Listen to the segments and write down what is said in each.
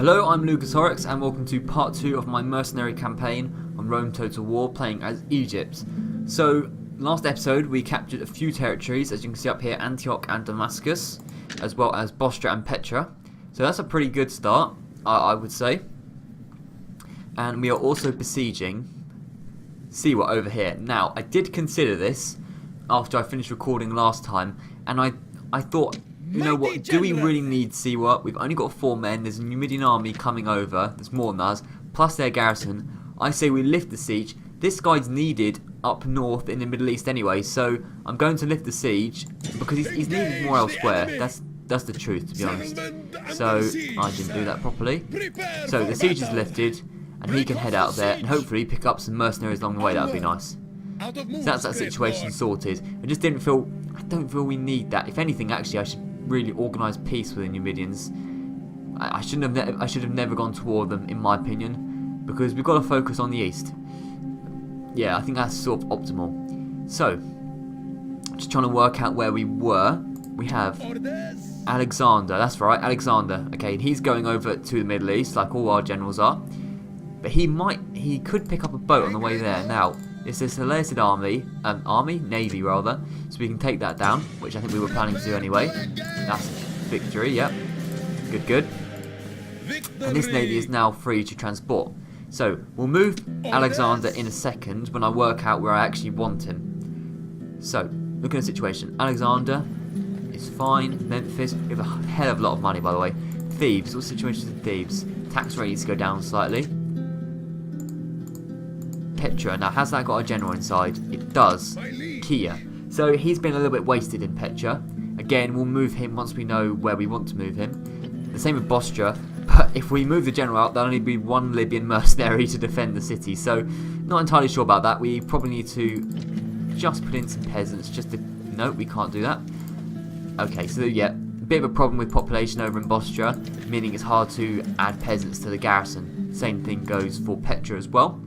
Hello, I'm Lucas Horrocks and welcome to part 2 of my mercenary campaign on Rome Total War playing as Egypt. So, last episode we captured a few territories, as you can see up here, Antioch and Damascus, as well as Bostra and Petra. So that's a pretty good start, I would say. And we are also besieging Siwa over here. Now, I did consider this after I finished recording last time, and I thought, you know what, do we really need Siwa? We've only got 4 men, there's a Numidian army coming over, there's more than us, plus their garrison. I say we lift the siege. This guy's needed up north in the Middle East anyway, so I'm going to lift the siege, because he's needed more elsewhere. That's the truth, to be honest. So, I didn't do that properly. So, the siege is lifted, and he can head out there, and hopefully pick up some mercenaries along the way. That would be nice. So that's that situation sorted. I don't feel we need that. If anything, actually, I should really organise peace with the Numidians. I should have never gone to war with them, in my opinion, because we've got to focus on the east. Yeah, I think that's sort of optimal. So, just trying to work out where we were. We have Alexander. That's right, Alexander. Okay, and he's going over to the Middle East, like all our generals are. But he could pick up a boat on the way there. Now, it's a Seleucid navy rather, so we can take that down, which I think we were planning to do anyway. That's victory, yep. Good. And this navy is now free to transport. So, we'll move Alexander in a second when I work out where I actually want him. So, looking at the situation. Alexander is fine. Memphis, we have a hell of a lot of money, by the way. Thebes, what situations in Thebes? Tax rate needs to go down slightly. Petra, now has that got a general inside? It does. Kia. So he's been a little bit wasted in Petra. Again, we'll move him once we know where we want to move him. The same with Bostra, but if we move the general out, there'll only be 1 Libyan mercenary to defend the city, so not entirely sure about that. We probably need to just put in some peasants just to... No, we can't do that. Okay, so yeah, a bit of a problem with population over in Bostra, meaning it's hard to add peasants to the garrison. Same thing goes for Petra as well.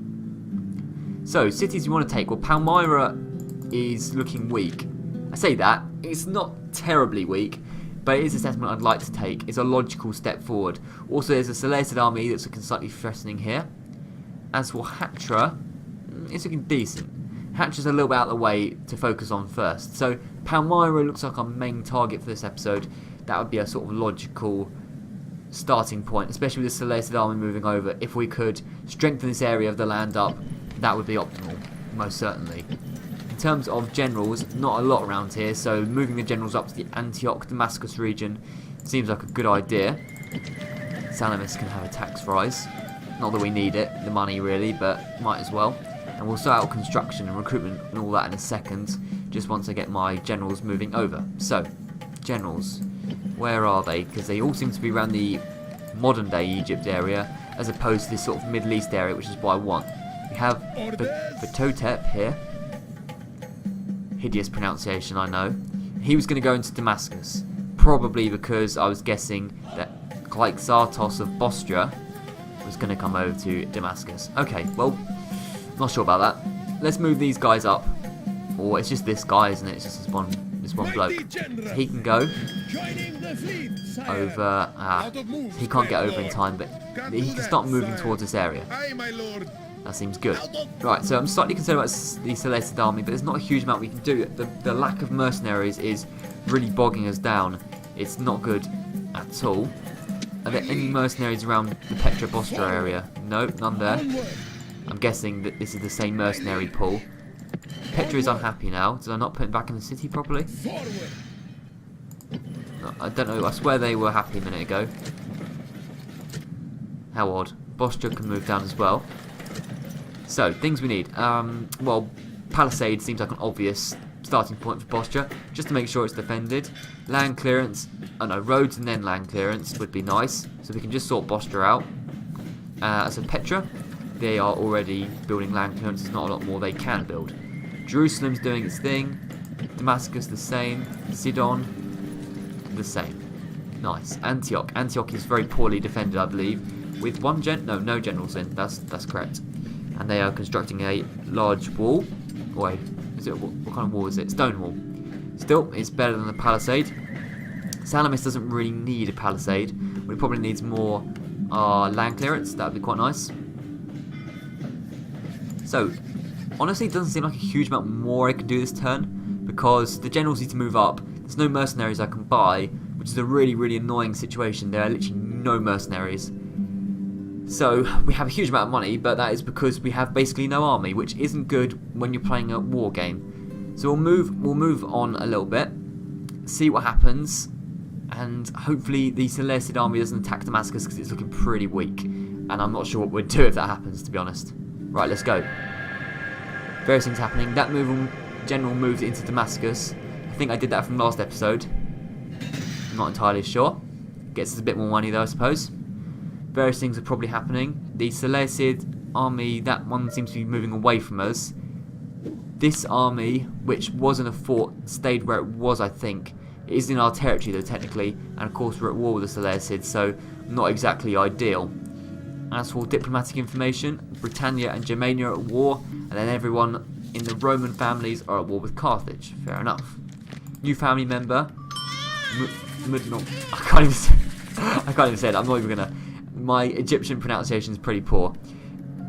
So, cities you want to take. Well, Palmyra is looking weak. I say that. It's not terribly weak, but it is a settlement I'd like to take. It's a logical step forward. Also, there's a Seleucid army that's looking slightly threatening here. As for Hatra, it's looking decent. Hatra's a little bit out of the way to focus on first. So, Palmyra looks like our main target for this episode. That would be a sort of logical starting point, especially with the Seleucid army moving over. If we could strengthen this area of the land up, that would be optimal, most certainly. In terms of generals, not a lot around here, so moving the generals up to the Antioch, Damascus region seems like a good idea. Salamis can have a tax rise. Not that we need it, the money really, but might as well. And we'll sort out construction and recruitment and all that in a second, just once I get my generals moving over. So, generals, where are they? Because they all seem to be around the modern day Egypt area, as opposed to this sort of Middle East area, which is what I want. We have Betotep here. Hideous pronunciation, I know. He was going to go into Damascus. Probably because I was guessing that Sartos of Bostra was going to come over to Damascus. Okay, well, not sure about that. Let's move these guys up. Or it's just this guy, isn't it? It's just this one bloke. So he can go over. He can't get over in time, but he can start moving towards this area. That seems good. Right, so I'm slightly concerned about the Seleucid army, but there's not a huge amount we can do. The lack of mercenaries is really bogging us down. It's not good at all. Are there any mercenaries around the Petra Bostra area? No, none there. I'm guessing that this is the same mercenary pool. Petra is unhappy now. Did I not put him back in the city properly? No, I don't know. I swear they were happy a minute ago. How odd. Bostra can move down as well. So, things we need. Well, Palisade seems like an obvious starting point for Bostra, just to make sure it's defended. Land clearance, roads and then land clearance would be nice, so we can just sort Bostra out. As for Petra, they are already building land clearance, there's not a lot more they can build. Jerusalem's doing its thing, Damascus the same, Sidon the same. Nice. Antioch is very poorly defended, I believe, with no generals in, that's correct. And they are constructing a large wall. Wait, what kind of wall is it? Stone wall. Still, it's better than the palisade. Salamis doesn't really need a palisade. What it probably needs more our land clearance. That would be quite nice. So, honestly, it doesn't seem like a huge amount more I can do this turn, because the generals need to move up. There's no mercenaries I can buy, which is a really, really annoying situation. There are literally no mercenaries. So, we have a huge amount of money, but that is because we have basically no army, which isn't good when you're playing a war game. So we'll move on a little bit, see what happens, and hopefully the Seleucid army doesn't attack Damascus because it's looking pretty weak. And I'm not sure what we'd do if that happens, to be honest. Right, let's go. Various things happening. That general moved into Damascus. I think I did that from last episode. I'm not entirely sure. Gets us a bit more money though, I suppose. Various things are probably happening. The Seleucid army, that one seems to be moving away from us. This army, which was in a fort, stayed where it was, I think. It is in our territory though, technically. And of course we're at war with the Seleucids, so not exactly ideal. As for diplomatic information, Britannia and Germania are at war, and then everyone in the Roman families are at war with Carthage. Fair enough. New family member. I can't even say it. I'm not even gonna. My Egyptian pronunciation is pretty poor.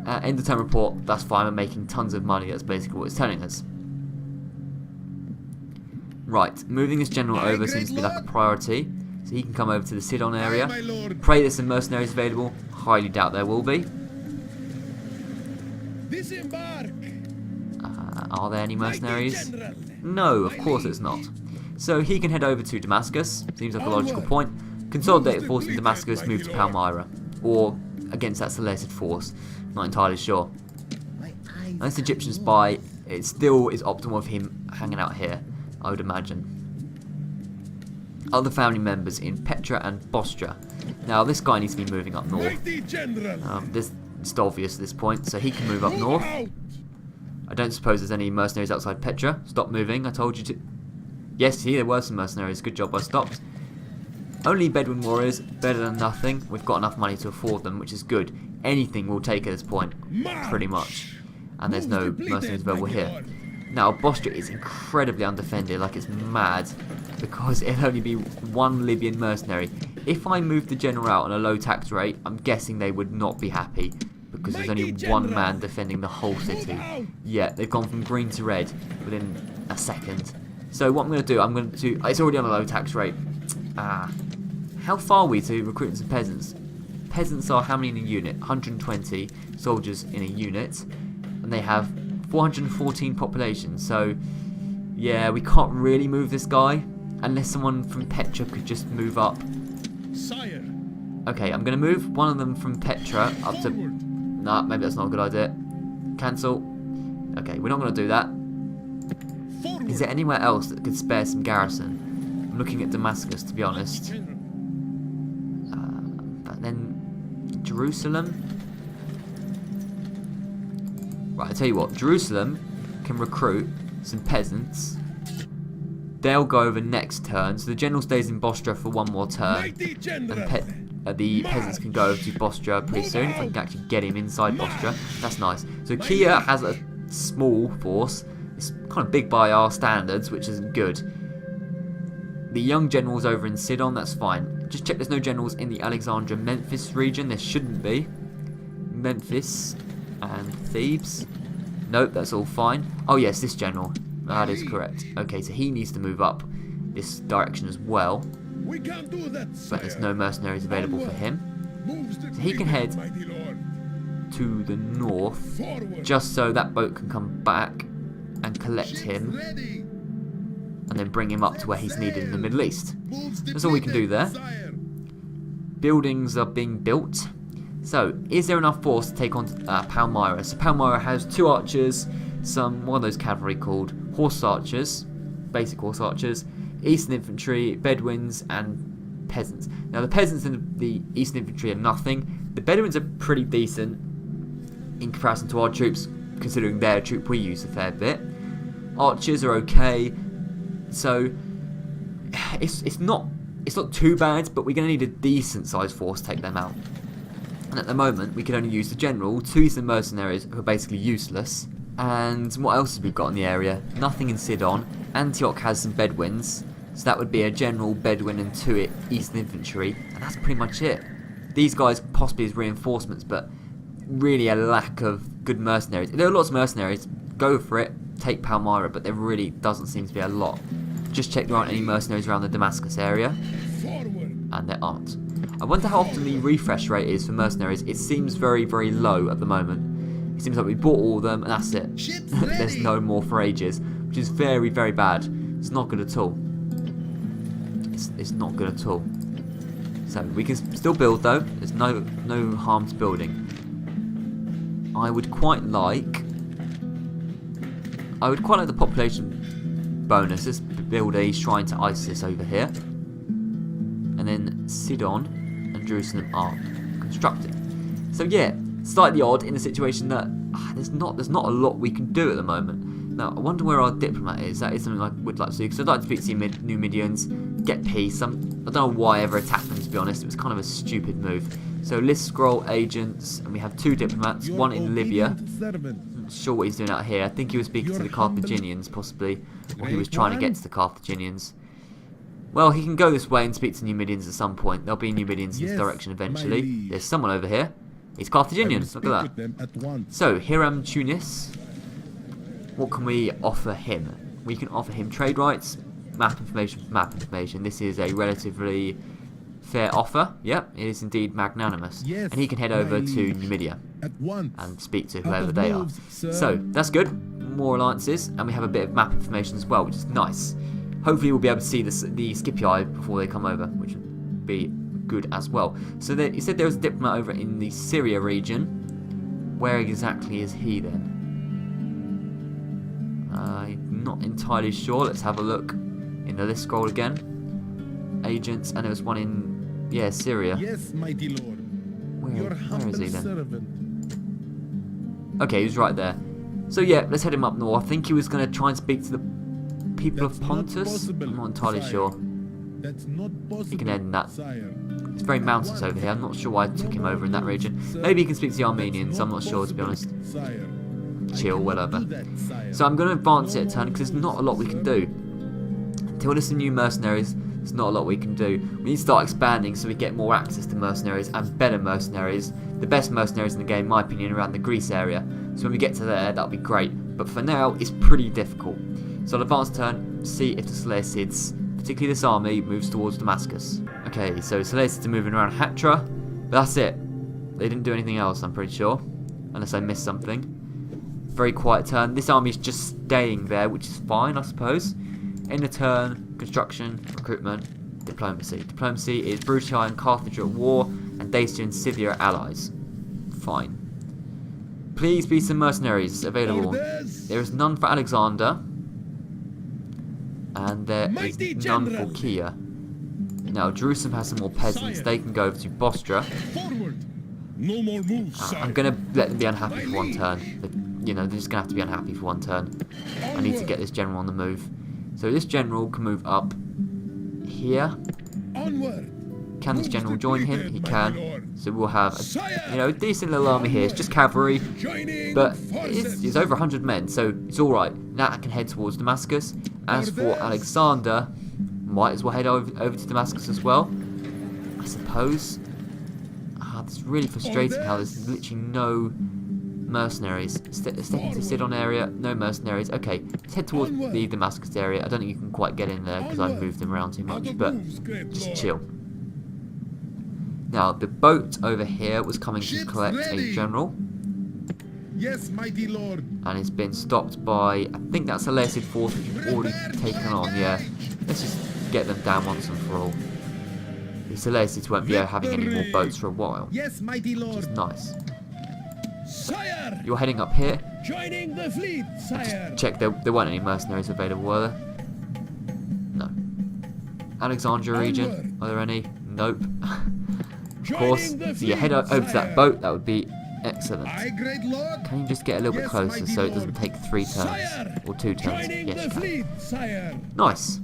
End of term report. That's fine. I'm making tons of money. That's basically what it's telling us. Right, moving this general over seems to be like a priority. So he can come over to the Sidon area. Pray there's some mercenaries available. Highly doubt there will be. Are there any mercenaries? No, of course it's not. So he can head over to Damascus. Seems like a logical point. Consolidated force in Damascus, move to Palmyra. Or against that Seleucid force. Not entirely sure. Now, this Egyptian spy, it still is optimal of him hanging out here, I would imagine. Other family members in Petra and Bostra. Now this guy needs to be moving up north. This is obvious at this point, so he can move up north. I don't suppose there's any mercenaries outside Petra. Stop moving, I told you to. Yes, see, there were some mercenaries. Good job, I stopped. Only Bedouin warriors, better than nothing. We've got enough money to afford them, which is good. Anything we'll take at this point, pretty much. And there's no mercenaries available here. Now, Bostra is incredibly undefended, like it's mad, because it'll only be one Libyan mercenary. If I moved the general out on a low tax rate, I'm guessing they would not be happy, because there's only one man defending the whole city. Yeah, they've gone from green to red within a second. So what I'm going to do, it's already on a low tax rate. How far are we to recruiting some peasants? Peasants are how many in a unit? 120 soldiers in a unit, and they have 414 population, so yeah, we can't really move this guy unless someone from Petra could just move up. Sire. Okay, I'm going to move one of them from Petra up to... Nah, maybe that's not a good idea. Cancel. Okay, we're not going to do that. Is there anywhere else that could spare some garrison? I'm looking at Damascus, to be honest. And then Jerusalem. Right, I'll tell you what, Jerusalem can recruit some peasants. They'll go over next turn, so the general stays in Bostra for one more turn. And the peasants can go over to Bostra pretty soon, if I can actually get him inside Bostra. That's nice. So Kia has a small force. It's kind of big by our standards, which isn't good. The young generals over in Sidon, that's fine. Just check there's no generals in the Alexandria-Memphis region. There shouldn't be. Memphis and Thebes. Nope, that's all fine. Oh yes, this general. That is correct. Okay, so he needs to move up this direction as well. We can't do that, but there's no mercenaries available for him. So he can head to the north, just so that boat can come back and collect him, and then bring him up to where he's needed in the Middle East. That's all we can do there. Buildings are being built. So, is there enough force to take on Palmyra? So Palmyra has 2 archers, what are those cavalry called? Horse archers, basic horse archers, Eastern infantry, Bedouins, and peasants. Now the peasants and the Eastern infantry are nothing. The Bedouins are pretty decent in comparison to our troops, considering they're a troop we use a fair bit. Archers are okay, so it's not too bad, but we're going to need a decent sized force to take them out. And at the moment, we can only use the general, 2 Eastern mercenaries who are basically useless. And what else have we got in the area? Nothing in Sidon. Antioch has some Bedouins, so that would be a general, Bedouin, and 2 Eastern infantry, and that's pretty much it. these guys possibly as reinforcements, but really a lack of good mercenaries. There are lots of mercenaries, go for it, take Palmyra, but there really doesn't seem to be a lot. Just check there aren't any mercenaries around the Damascus area, and there aren't. I wonder how often the refresh rate is for mercenaries. It seems very, very low at the moment. It seems like we bought all of them and that's it. There's no more for ages, which is very, very bad. It's not good at all. It's not good at all. So we can still build though. There's no harm to building. I would quite like the population bonus. Let's build a shrine to Isis over here, and then Sidon and Jerusalem are constructed. So yeah, slightly odd in a situation that there's not a lot we can do at the moment. Now I wonder where our diplomat is. That is something I would like to do, because I'd like to speak to the Numidians, get peace. I don't know why I ever attacked them, to be honest. It was kind of a stupid move. So list scroll agents, and we have 2 diplomats, one in Libya. Not sure what he's doing out here. I think he was speaking to the Carthaginians possibly, or he was trying to get to the Carthaginians. Well, he can go this way and speak to Numidians at some point. There'll be Numidians in this direction eventually. There's someone over here. He's Carthaginian. Look at that. So Hiram Tunis. What can we offer him? We can offer him trade rights, map information. This is a relatively fair offer. Yep, it is indeed magnanimous. And he can head over to Numidia and speak to whoever they are. So that's good. More alliances, and we have a bit of map information as well, which is nice. Hopefully we'll be able to see the Scipii before they come over, which would be good as well. So he said there was a diplomat over in the Syria region. Where exactly is he then? I'm not entirely sure. Let's have a look in the list scroll again. Agents, and there was one in, yeah, Syria. Yes, mighty lord. Where is he then? Okay, he was right there. So yeah, let's head him up north. I think he was going to try and speak to the people of Pontus. I'm not entirely sure. That's not possible. He can head in that. Sire. It's very mountainous over here. I'm not sure why I took him over in that region. Maybe he can speak to the Armenians. I'm not sure, to be honest. Sire. Chill, whatever. So I'm going to advance it a turn because there's not a lot we can do. Until there's some new mercenaries, there's not a lot we can do. We need to start expanding so we get more access to mercenaries and better mercenaries. The best mercenaries in the game, in my opinion, around the Greece area. So when we get to there, that'll be great. But for now, it's pretty difficult. So I'll advance turn, see if the Seleucids, particularly this army, moves towards Damascus. Okay, so Seleucids are moving around Hatra, but that's it. They didn't do anything else, I'm pretty sure. Unless I missed something. Very quiet turn. This army is just staying there, which is fine, I suppose. End of turn, construction, recruitment, diplomacy. Diplomacy is Brutii and Carthage are at war, and Dacia and Scythia are allies. Fine. Please be some mercenaries available. There is none for Alexander, and there is none for Kia. Now, Jerusalem has some more peasants. They can go over to Bostra. No more moves, I'm going to let them be unhappy for one turn. You know, they're just going to have to be unhappy for one turn. I need to get this general on the move. So this general can move up here. Can this general join him? He can. So we'll have a decent little army here. It's just cavalry, but it's over 100 men, so it's alright. Now I can head towards Damascus. As for Alexander, might as well head over to Damascus as well, I suppose. It's really frustrating how there's literally no mercenaries. Stepping to Sidon area, no mercenaries. Okay, let's head towards the Damascus area. I don't think you can quite get in there because I've moved them around too much, but just chill. Now, the boat over here was coming to collect a general. Yes, mighty lord. And it's been stopped by, I think that's a Seleucid force which we've already taken on, yeah. Let's just get them down once and for all. The Seleucids won't be having any more boats for a while. Yes, mighty lord. Which is nice. Sire. You're heading up here. Joining the fleet, sire. Just check there weren't any mercenaries available, were there? No. Alexandria region, are there any? Nope. Of course. So you head over to that boat, that would be excellent. Can you just get a little bit closer so it doesn't take 3 turns? Or 2 turns? Yes, you can. Nice.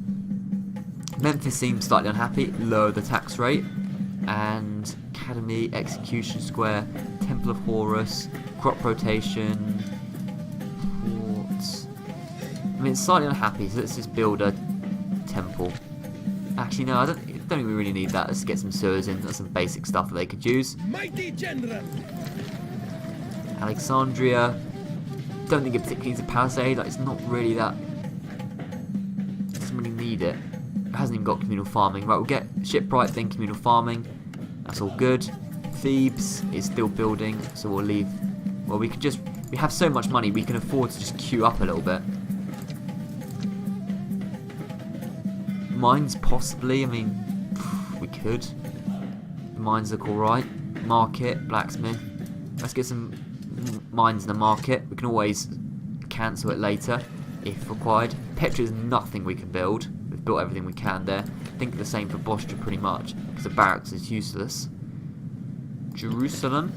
Memphis seems slightly unhappy. Lower the tax rate. And Academy, Execution Square, Temple of Horus, Crop Rotation, Ports. I mean, it's slightly unhappy, so let's just build a temple. Actually, no, I don't. don't think we really need that. Let's get some sewers in. That's some basic stuff that they could use. Mighty general. Alexandria. Don't think it particularly needs a palisade. Like, it's not really that. It doesn't really need it. It hasn't even got communal farming. Right, we'll get shipwright, then communal farming. That's all good. Thebes is still building, so we'll leave. Well, we have so much money, we can afford to just queue up a little bit. Mines, possibly. I mean, we could. The mines look alright. Market, blacksmith. Let's get some mines in the market. We can always cancel it later if required. Petra is nothing we can build. We've built everything we can there. I think the same for Bostra pretty much, because the barracks is useless. Jerusalem.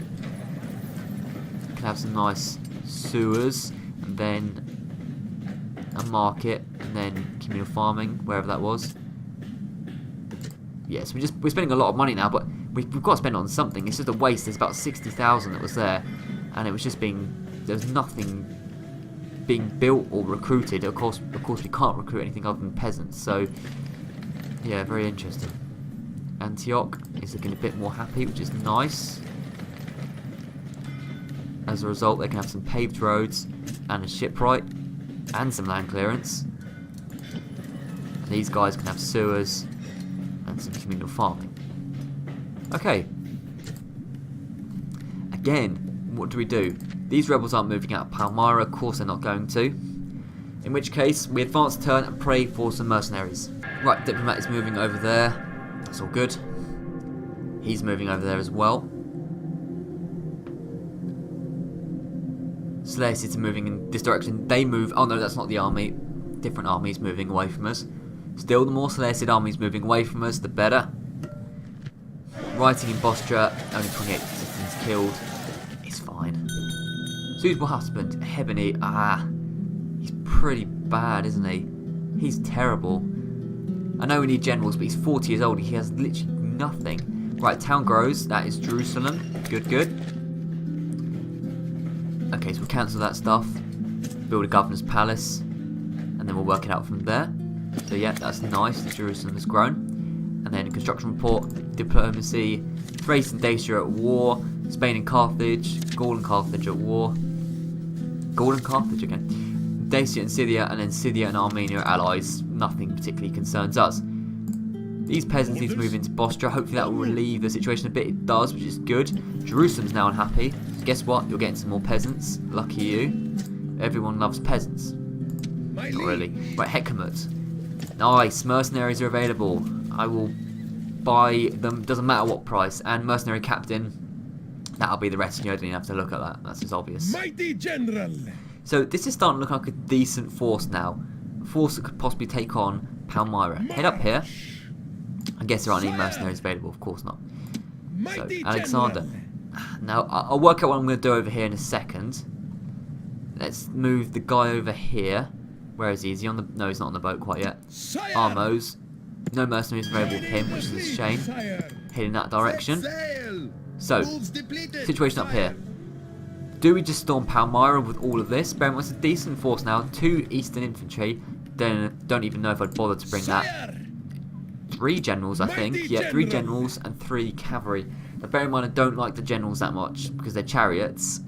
Can have some nice sewers, and then a market, and then communal farming, wherever that was. Yes, we're spending a lot of money now, but we've got to spend it on something. It's just a waste. There's about 60,000 that was there, and it was just there's nothing being built or recruited. Of course, we can't recruit anything other than peasants. So, yeah, very interesting. Antioch is looking a bit more happy, which is nice. As a result, they can have some paved roads and a shipwright and some land clearance. And these guys can have sewers and some communal farming. Okay. Again, what do? These rebels aren't moving out of Palmyra, of course they're not going to. In which case, we advance a turn and pray for some mercenaries. Right, diplomat is moving over there. That's all good. He's moving over there as well. Seleucids are moving in this direction. They move. Oh no, that's not the army. Different armies moving away from us. Still, the more Seleucid armies moving away from us, the better. Writing in Bostra, only 28 citizens killed. It's fine. Suitable husband, Hebony. He's pretty bad, isn't he? He's terrible. I know we need generals, but he's 40 years old. He has literally nothing. Right, town grows. That is Jerusalem. Good, good. Okay, so we'll cancel that stuff. Build a governor's palace. And then we'll work it out from there. So yeah, that's nice. Jerusalem has grown. And then construction report, diplomacy. Thrace and Dacia are at war. Spain and Carthage. Gaul and Carthage are at war. Gaul and Carthage again. Dacia and Scythia, and then Scythia and Armenia are allies. Nothing particularly concerns us. These peasants need to move into Bostra. Hopefully that will relieve the situation a bit. It does, which is good. Jerusalem's now unhappy. Guess what? You're getting some more peasants. Lucky you. Everyone loves peasants. Not really. Right, Hecamut. Nice. Mercenaries are available. I will buy them. Doesn't matter what price. And mercenary captain. That'll be the rest. You don't even have to look at that. That's just obvious. Mighty general. So this is starting to look like a decent force now. A force that could possibly take on Palmyra. Head up here. I guess there aren't any mercenaries available. Of course not. So, Alexander. Now, I'll work out what I'm going to do over here in a second. Let's move the guy over here. Where is he? Is he on the... No, he's not on the boat quite yet. Armos. No mercenaries available with him, which is a shame. Head in that direction. So, situation up here. Do we just storm Palmyra with all of this? Bear in mind, it's a decent force now. 2 Eastern Infantry. Don't even know if I'd bother to bring that. 3 generals, I think. Yeah, 3 generals and 3 cavalry. But bear in mind, I don't like the generals that much because they're chariots.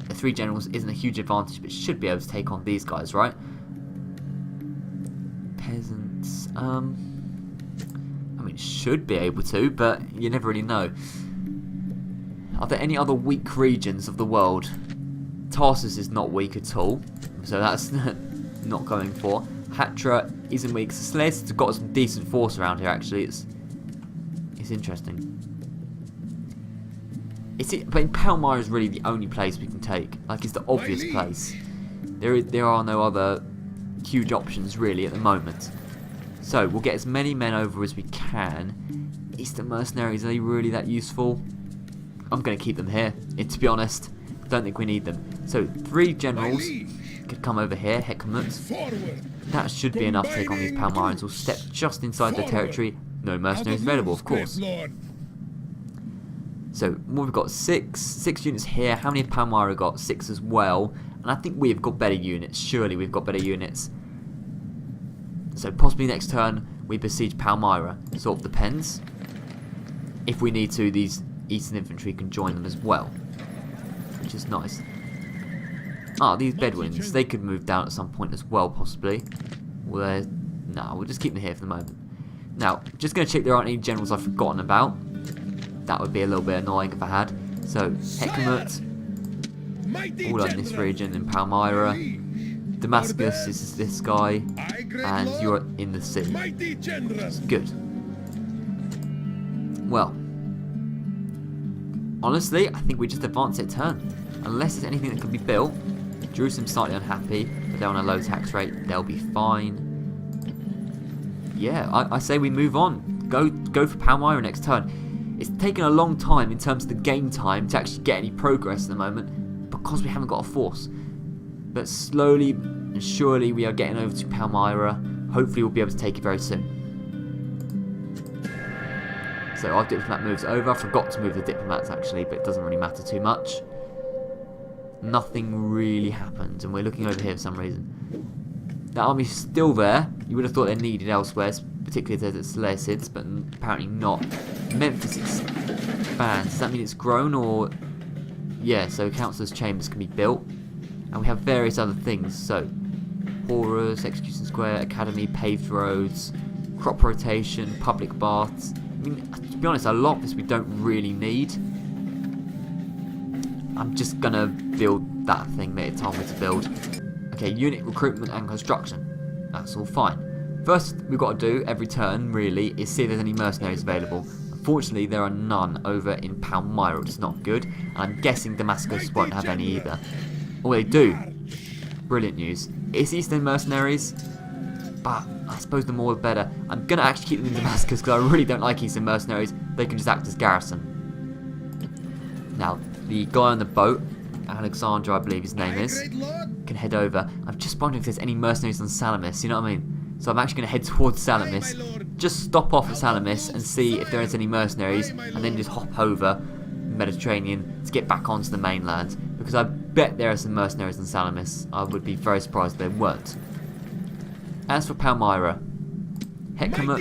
The 3 generals isn't a huge advantage, but should be able to take on these guys, right? Peasants. I mean, should be able to, but you never really know. Are there any other weak regions of the world? Tarsus is not weak at all, so that's not going for. Hatra isn't weak. So Seleucids have got some decent force around here. Actually, it's interesting. But Palmyra is really the only place we can take. Like, it's the obvious place. There are no other huge options really at the moment. So we'll get as many men over as we can. Eastern mercenaries, are they really that useful? I'm going to keep them here. To be honest, don't think we need them. So 3 generals could come over here. Hecamut. That should be enough to take on these Palmyrans. We'll step just inside their territory. No mercenaries available, of course. So what we've got 6 units here. How many have Palmyra got? 6 as well. And I think we've got better units. Surely we've got better units. So possibly next turn we besiege Palmyra. Sort of depends. If we need to, these Eastern infantry can join them as well, which is nice. Ah, these Bedouins, they could move down at some point as well, possibly. Well, no, we'll just keep them here for the moment. Now, just going to check there aren't any generals I've forgotten about. That would be a little bit annoying if I had. So, Hecamut, all in this region in Palmyra. Damascus is this guy, and you're in the sea. It's good. Well, honestly, I think we just advance it turn. Unless there's anything that can be built. Jerusalem's slightly unhappy, but they're on a low tax rate. They'll be fine. Yeah, I say we move on. Go for Palmyra next turn. It's taken a long time in terms of the game time to actually get any progress at the moment because we haven't got a force. But slowly and surely we are getting over to Palmyra. Hopefully we'll be able to take it very soon. So our diplomat moves over. I forgot to move the diplomats actually, but it doesn't really matter too much. Nothing really happened, and we're looking over here for some reason. The army's still there. You would have thought they're needed elsewhere, particularly if there's Seleucids, but apparently not. Memphis expands. Does that mean it's grown, or... Yeah, so councillors' chambers can be built. And we have various other things, so... Horus, Execution Square, Academy, paved roads, crop rotation, public baths. I mean, to be honest, a lot of this we don't really need. I'm just gonna build that thing that it told me to build. Okay, unit recruitment and construction. That's all fine. First we've got to do every turn, really, is see if there's any mercenaries available. Unfortunately, there are none over in Palmyra, which is not good. And I'm guessing Damascus won't have any either. Oh, they do. Brilliant news. It's Eastern mercenaries, but I suppose the more the better. I'm gonna actually keep them in Damascus because I really don't like Eastern mercenaries. They can just act as garrison. Now, the guy on the boat, Alexander I believe his name is, can head over. I'm just wondering if there's any mercenaries on Salamis, you know what I mean? So I'm actually going to head towards Salamis, just stop off at Salamis and see if there is any mercenaries, and then just hop over the Mediterranean to get back onto the mainland, because I bet there are some mercenaries on Salamis. I would be very surprised if there weren't. As for Palmyra, Hecamut,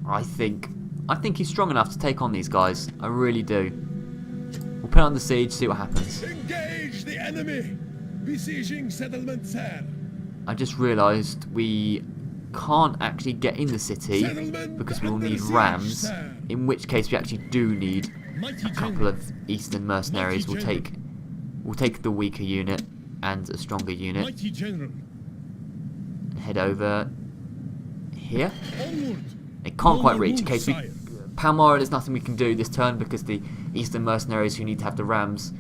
I think he's strong enough to take on these guys. I really do. We'll put it under siege, see what happens. Engage the enemy. Besieging settlement, sir. I just realised we can't actually get in the city because we will need rams. In which case we actually do need a couple of Eastern mercenaries. We'll take the weaker unit and a stronger unit. Head over here. It can't quite reach. Okay, so Palmyra, there's nothing we can do this turn because the Eastern mercenaries who need to have the rams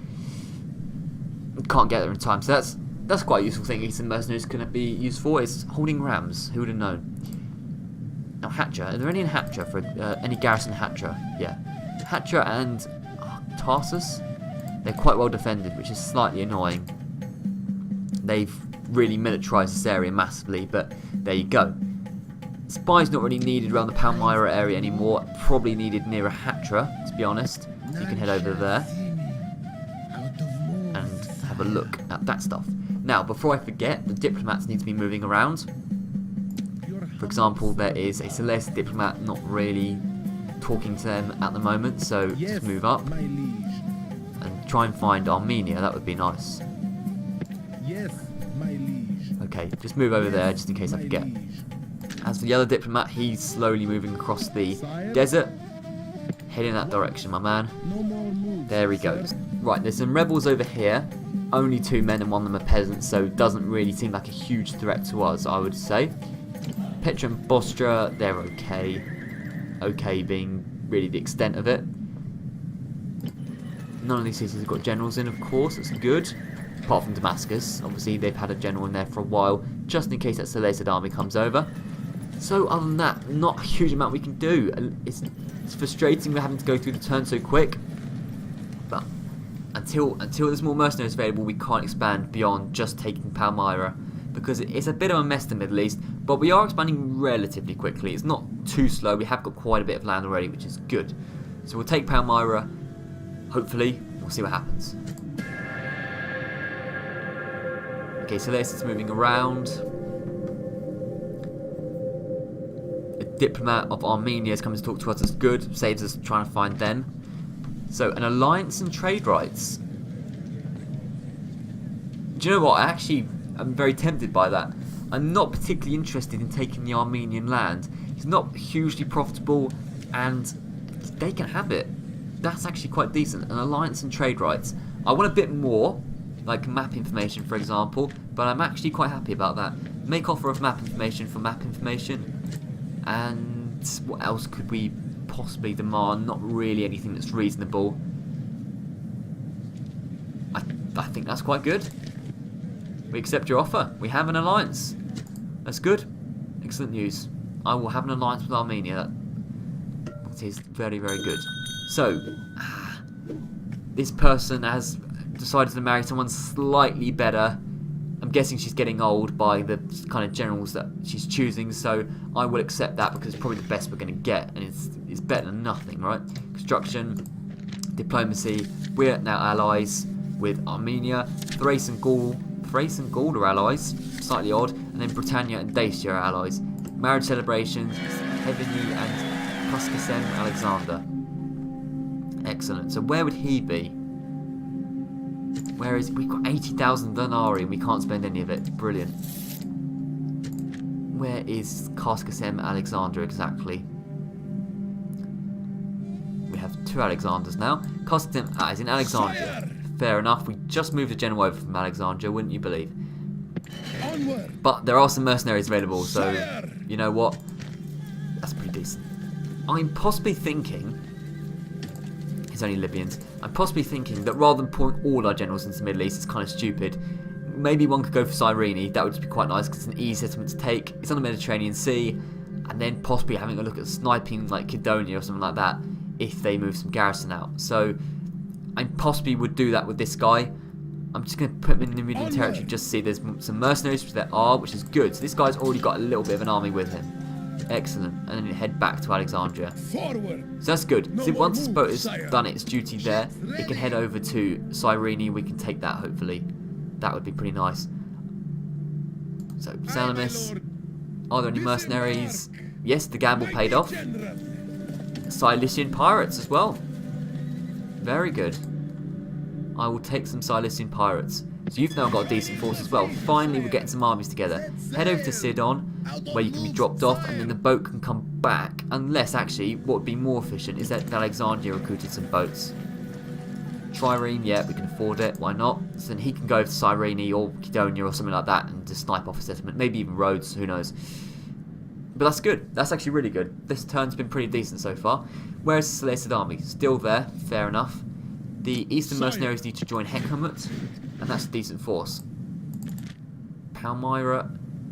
can't get there in time. So that's quite a useful thing Eastern mercenaries can be used for, is holding rams. Who would have known? Now Hatra, are there any in Hatra for any garrison Hatra? Yeah, Hatra and Tarsus. They're quite well defended, which is slightly annoying. They've really militarised this area massively, but there you go. Spies not really needed around the Palmyra area anymore. Probably needed nearer Hatra, to be honest. So you can head over there and have a look at that stuff. Now, before I forget, the diplomats need to be moving around. For example, there is a Seleucid diplomat not really talking to them at the moment, so just move up and try and find Armenia. That would be nice. Yes, my liege. Okay, just move over there just in case I forget. As for the other diplomat, he's slowly moving across the desert. Head in that direction, my man. There he goes. Right, there's some rebels over here. Only 2 men and one of them are peasants, so it doesn't really seem like a huge threat to us, I would say. Petra and Bostra, they're okay. Okay being really the extent of it. None of these cities have got generals in, of course, that's good. Apart from Damascus, obviously they've had a general in there for a while, just in case that Seleucid army comes over. So other than that, not a huge amount we can do. It's frustrating we're having to go through the turn so quick, but until there's more mercenaries available, we can't expand beyond just taking Palmyra, because it's a bit of a mess in the Middle East, but we are expanding relatively quickly. It's not too slow. We have got quite a bit of land already, which is good. So we'll take Palmyra, hopefully. We'll see what happens. Okay, so this is moving around. Diplomat of Armenia is coming to talk to us. That's good. Saves us trying to find them. So, an alliance and trade rights. Do you know what? I'm very tempted by that. I'm not particularly interested in taking the Armenian land. It's not hugely profitable, and they can have it. That's actually quite decent. An alliance and trade rights. I want a bit more, like map information, for example, but I'm actually quite happy about that. Make offer of map information for map information. And what else could we possibly demand? Not really anything that's reasonable. I think that's quite good. We accept your offer. We have an alliance. That's good. Excellent news. I will have an alliance with Armenia. That is very, very good. So, this person has decided to marry someone slightly better. I'm guessing she's getting old by the kind of generals that she's choosing, so I will accept that because it's probably the best we're going to get, and it's better than nothing, right? Construction, diplomacy. We're now allies with Armenia. Thrace and Gaul are allies, slightly odd, and then Britannia and Dacia are allies. Marriage celebrations, Heveni and Koskasem Alexander. Excellent. So where would he be? Where is we've got 80,000 denarii and we can't spend any of it. Brilliant. Where is Koskasem Alexander exactly? We have 2 Alexanders now. Koskasem is in Alexandria. Fair enough. We just moved a general over from Alexandria, wouldn't you believe? Onward. But there are some mercenaries available, so Sire. you know what? That's pretty decent. I'm possibly thinking, it's only Libyans, I'm possibly thinking that rather than pouring all our generals into the Middle East, it's kind of stupid. Maybe one could go for Cyrene, that would just be quite nice because it's an easy settlement to take. It's on the Mediterranean Sea, and then possibly having a look at sniping like Kydonia or something like that if they move some garrison out. So I possibly would do that with this guy. I'm just going to put him in the Numidian territory just to see there's some mercenaries, which there are, which is good. So this guy's already got a little bit of an army with him. Excellent. And then head back to Alexandria. Forward. So that's good. No So more once this boat has sire. done its duty there, it can head over to Cyrene. We can take that, hopefully. That would be pretty nice. So, Salamis. Are there any mercenaries? Yes, the gamble paid off. Cilician pirates as well. Very good. I will take some Cilician pirates. So you've now got a decent force as well. Finally, we're getting some armies together. Head over to Sidon, where you can be dropped off, and then the boat can come back. Unless, actually, what would be more efficient is that Alexandria recruited some boats. Trireme, yeah, we can afford it. Why not? So then he can go to Cyrene or Kydonia or something like that and just snipe off a settlement. Maybe even Rhodes, who knows. But that's good. That's actually really good. This turn's been pretty decent so far. Where's the Seleucid army? Still there. Fair enough. The Eastern mercenaries need to join Hecamat, and that's a decent force. Palmyra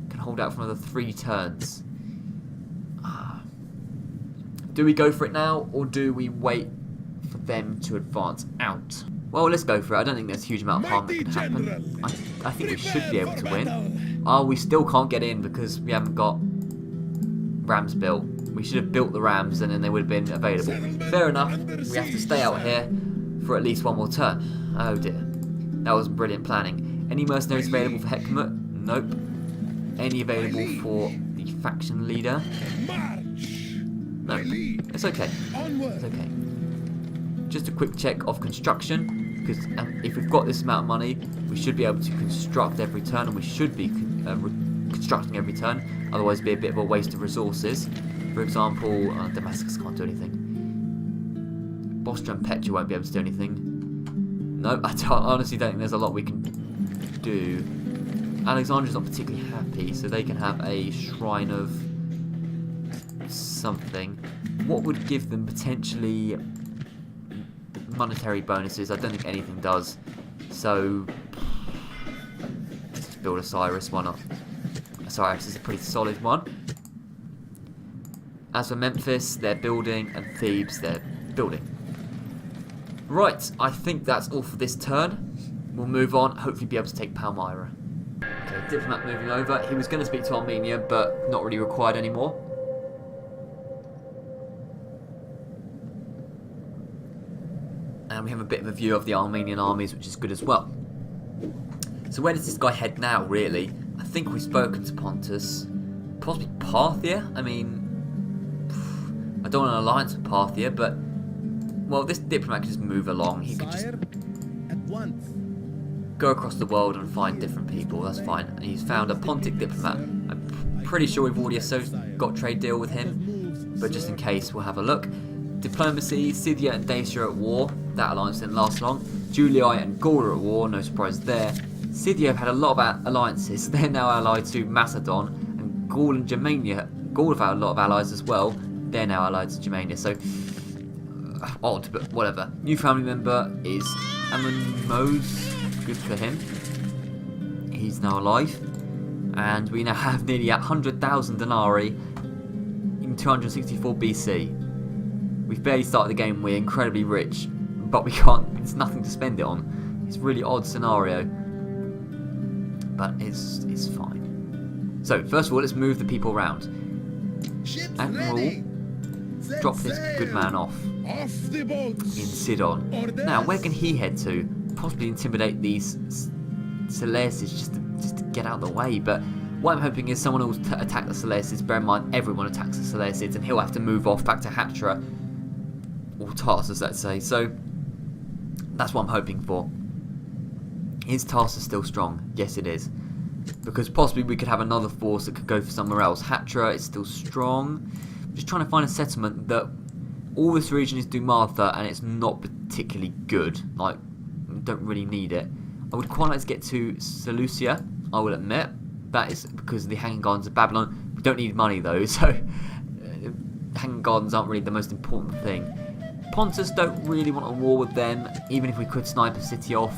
can hold out for another 3 turns. Do we go for it now, or do we wait for them to advance out? Well, let's go for it. I don't think there's a huge amount of harm that can happen. I think we should be able to win. Oh, we still can't get in because we haven't got rams built. We should have built the rams and then they would have been available. Fair enough. We have to stay out here for at least 1 more turn. Oh dear. That was brilliant planning. Any mercenaries available for Hecamat? Nope. Any available for the faction leader? No. It's okay. It's okay. Just a quick check of construction, because if we've got this amount of money, we should be able to construct every turn, and we should be constructing every turn. Otherwise, it'd be a bit of a waste of resources. For example, Damascus can't do anything. Bostra and Petra won't be able to do anything. No, I honestly don't think there's a lot we can do. Alexandria's not particularly happy, so they can have a shrine of something. What would give them potentially monetary bonuses? I don't think anything does. So let's just build a Cyrus. Why not? Cyrus is a pretty solid one. As for Memphis, they're building, and Thebes, they're building. Right, I think that's all for this turn. We'll move on, hopefully be able to take Palmyra. Okay, diplomat moving over. He was going to speak to Armenia, but not really required anymore. And we have a bit of a view of the Armenian armies, which is good as well. So where does this guy head now, really? I think we've spoken to Pontus. Possibly Parthia? I mean, I don't want an alliance with Parthia, but well, this diplomat can just move along. He could just At once. go across the world and find different people. That's fine. And he's found a Pontic diplomat. I'm pretty sure we've already got a trade deal with him, but just in case, we'll have a look. Diplomacy, Scythia and Dacia are at war. That alliance didn't last long. Julii and Gaul are at war, no surprise there. Scythia have had a lot of alliances. They're now allied to Macedon, and Gaul and Germania. Gaul have had a lot of allies as well. They're now allied to Germania, so odd, but whatever. New family member is Amenmos. Good for him. He's now alive, and we now have nearly 100,000 denarii in 264 BC. We've barely started the game. We're incredibly rich, but we can't. It's nothing to spend it on. It's a really odd scenario, but it's fine. So first of all, let's move the people around. Admiral, drop this good man off Off the boats. in Sidon. Now, where can he head to? Possibly intimidate these Seleucids just to get out of the way. But what I'm hoping is someone will attack the Seleucids. Bear in mind, everyone attacks the Seleucids, and he'll have to move off back to Hatra or Tarsus, let's say. So that's what I'm hoping for. Is Tarsus still strong? Yes, it is. Because possibly we could have another force that could go for somewhere else. Hatra is still strong. I'm just trying to find a settlement that all this region is Dumatha and it's not particularly good. Like, don't really need it. I would quite like to get to Seleucia, I will admit. That is because of the Hanging Gardens of Babylon. We don't need money though, so Hanging Gardens aren't really the most important thing. Pontus, don't really want a war with them, even if we could snipe a city off.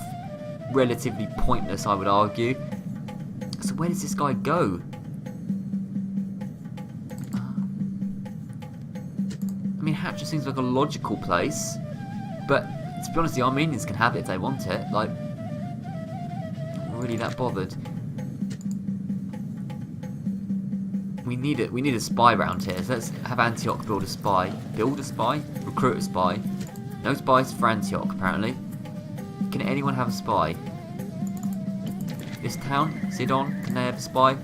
Relatively pointless, I would argue. So where does this guy go? I mean, Hatra seems like a logical place, but to be honest, the Armenians can have it if they want it. Like, not really that bothered. We need it. We need a spy around here. So let's have Antioch build a spy. Build a spy? Recruit a spy. No spies for Antioch, apparently. Can anyone have a spy? This town, Sidon, can they have a spy?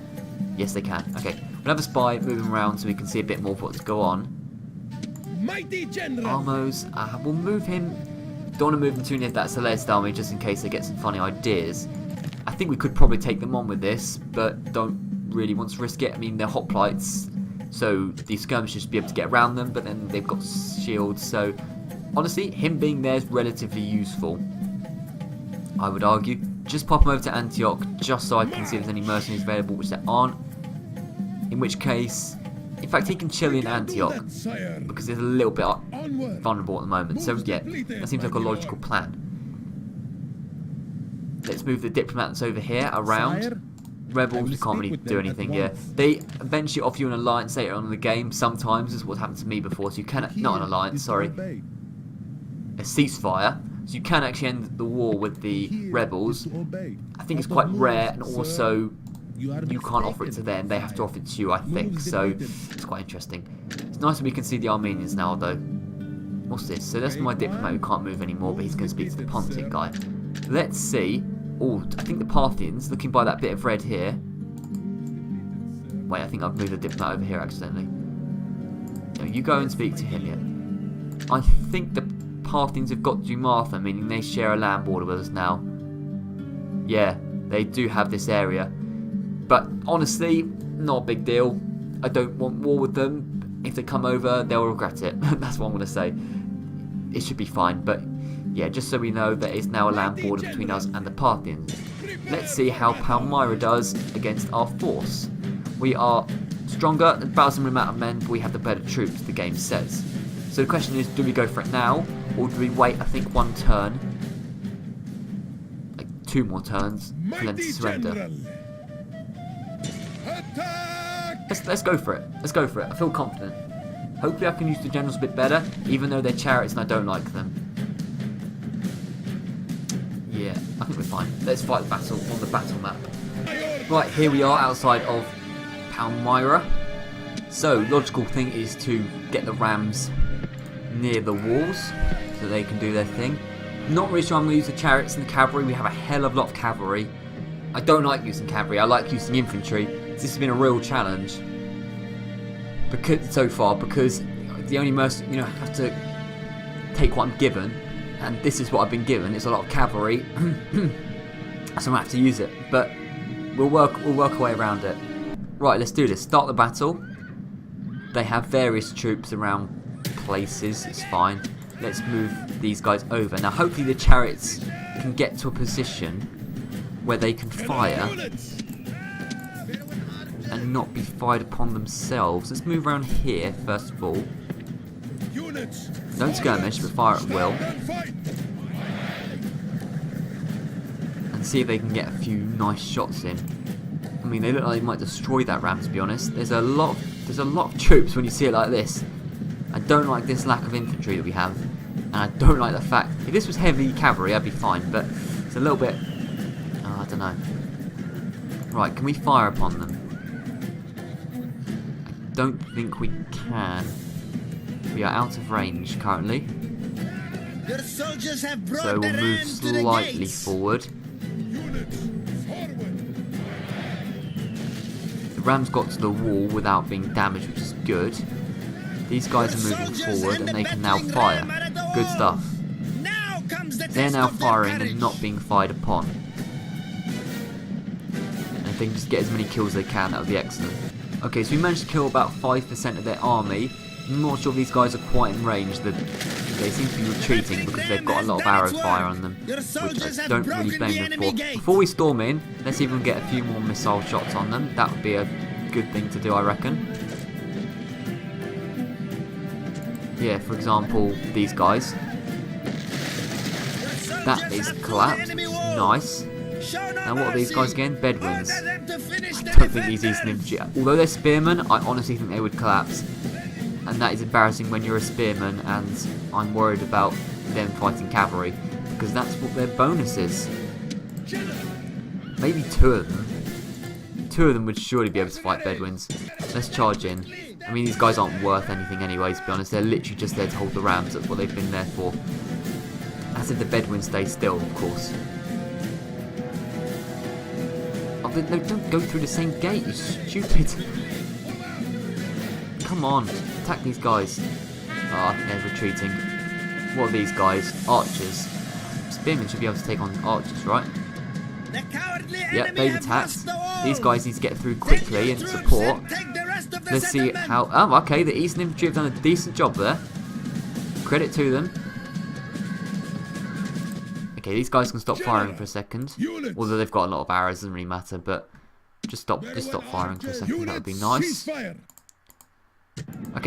Yes, they can. Okay, we'll have a spy moving around so we can see a bit more of what's going on. Mighty general. Armos, we'll move him. Don't want to move him too near that Celeste army just in case they get some funny ideas. I think we could probably take them on with this, but don't really want to risk it. I mean, they're hoplites, so the skirmishers should be able to get around them, but then they've got shields, so honestly, him being there is relatively useful, I would argue. Just pop him over to Antioch, just so I can see if there's any mercenaries available, which there aren't. In which case, in fact, he can chill in Antioch, because it's a little bit vulnerable at the moment. So yeah, that seems like a logical plan. Let's move the diplomats over here, around. Rebels can't really do anything here. They eventually offer you an alliance later on in the game, sometimes. This is what happened to me before, so you can... Not an alliance, sorry. A ceasefire. So you can actually end the war with the rebels. I think it's quite rare, and also you can't offer it to them. They have to offer it to you, I think. So it's quite interesting. It's nice that we can see the Armenians now, though. What's this? So that's my diplomat who can't move anymore, but he's going to speak to the Pontic guy. Let's see. Oh, I think the Parthians, looking by that bit of red here. Wait, I think I've moved the diplomat over here accidentally. No, you go and speak to him yet. I think the Parthians have got Dumatha, meaning they share a land border with us now. Yeah, they do have this area. But honestly, not a big deal. I don't want war with them. If they come over, they'll regret it. That's what I'm going to say. It should be fine, but yeah, just so we know, there is now a land border between us and the Parthians. Let's see how Palmyra does against our force. We are stronger, about a similar amount of men, but we have the better troops, the game says. So the question is, do we go for it now, or do we wait, I think, one turn, like 2 more turns, for them to surrender? Let's go for it. Let's go for it. I feel confident. Hopefully I can use the generals a bit better, even though they're chariots and I don't like them. Yeah, I think we're fine. Let's fight the battle on the battle map. Right, here we are outside of Palmyra. So, logical thing is to get the rams near the walls so they can do their thing. Not really sure I'm going to use the chariots and the cavalry. We have a hell of a lot of cavalry. I don't like using cavalry. I like using infantry. This has been a real challenge so far because the only you know, I have to take what I'm given, and this is what I've been given. It's a lot of cavalry, so I'm gonna have to use it. But we'll work our way around it. Right, let's do this. Start the battle. They have various troops around places. It's fine. Let's move these guys over. Now, hopefully the chariots can get to a position where they can fire and not be fired upon themselves. Let's move around here first of all. Don't skirmish, but fire at will. And see if they can get a few nice shots in. I mean, they look like they might destroy that ram, to be honest. There's a lot of troops when you see it like this. I don't like this lack of infantry that we have. And I don't like the fact, if this was heavy cavalry, I'd be fine. But it's a little bit, I don't know. Right, can we fire upon them? I don't think we can. We are out of range currently. Your soldiers have brought So we'll the move rams to the slightly gates. forward. The rams got to the wall without being damaged, which is good. These guys are moving forward and they can now fire. Good stuff. Now comes the They're test now of their firing courage. and not being fired upon. And if they can just get as many kills as they can, that would be excellent. Okay, so we managed to kill about 5% of their army. I'm not sure if these guys are quite in range. They seem to be retreating because they've got a lot of arrow fire on them, which I don't really blame them for. Before we storm in, let's see if we can get a few more missile shots on them. That would be a good thing to do, I reckon. Yeah, for example, these guys. That is collapsed. Nice. Now what are these guys again? Bedouins. I don't think these Eastern infantry, although they're spearmen, I honestly think they would collapse. And that is embarrassing when you're a spearman and I'm worried about them fighting cavalry, because that's what their bonus is. Maybe two of them. Two of them would surely be able to fight Bedouins. Let's charge in. I mean, these guys aren't worth anything anyway, to be honest. They're literally just there to hold the rams. That's what they've been there for. As if the Bedouins stay still, of course. Oh, no, don't go through the same gate, you stupid. Come on, attack these guys. Ah, they're retreating. What are these guys? Archers. Spearmen should be able to take on archers, right? Yep, they've attacked. These guys need to get through quickly and support. Let's see how... Oh, okay, the Eastern Infantry have done a decent job there. Credit to them. Okay, these guys can stop firing for a second. Although they've got a lot of arrows, doesn't really matter, but just stop firing for a second, that would be nice. Okay,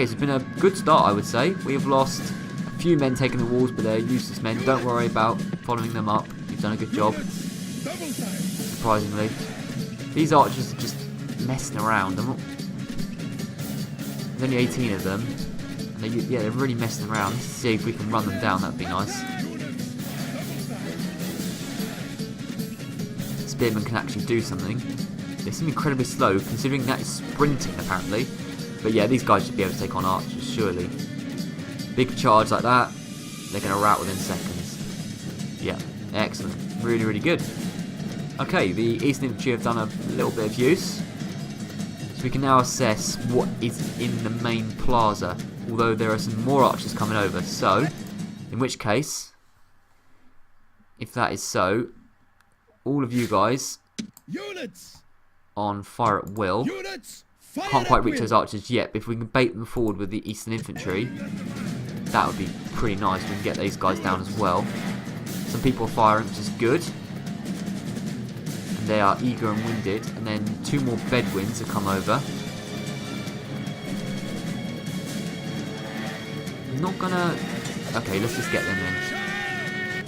so it's been a good start, I would say. We have lost a few men taking the walls, but they're useless men. Don't worry about following them up. You've done a good job. Surprisingly. These archers are just messing around. There's only 18 of them. And they're really messing around. Let's see if we can run them down, that would be nice. Spearmen can actually do something. They seem incredibly slow, considering that is sprinting, apparently. But yeah, these guys should be able to take on archers, surely. Big charge like that, they're going to rout within seconds. Yeah, excellent. Really, really good. Okay, the Eastern Infantry have done a little bit of use. So we can now assess what is in the main plaza. Although there are some more archers coming over. So, in which case, if that is so, all of you guys on fire at will. Can't quite reach those archers yet, but if we can bait them forward with the Eastern Infantry, that would be pretty nice. We can get these guys down as well. Some people are firing, which is good. And they are eager and winded. And then two more Bedouins have come over. Not gonna... Okay, let's just get them in.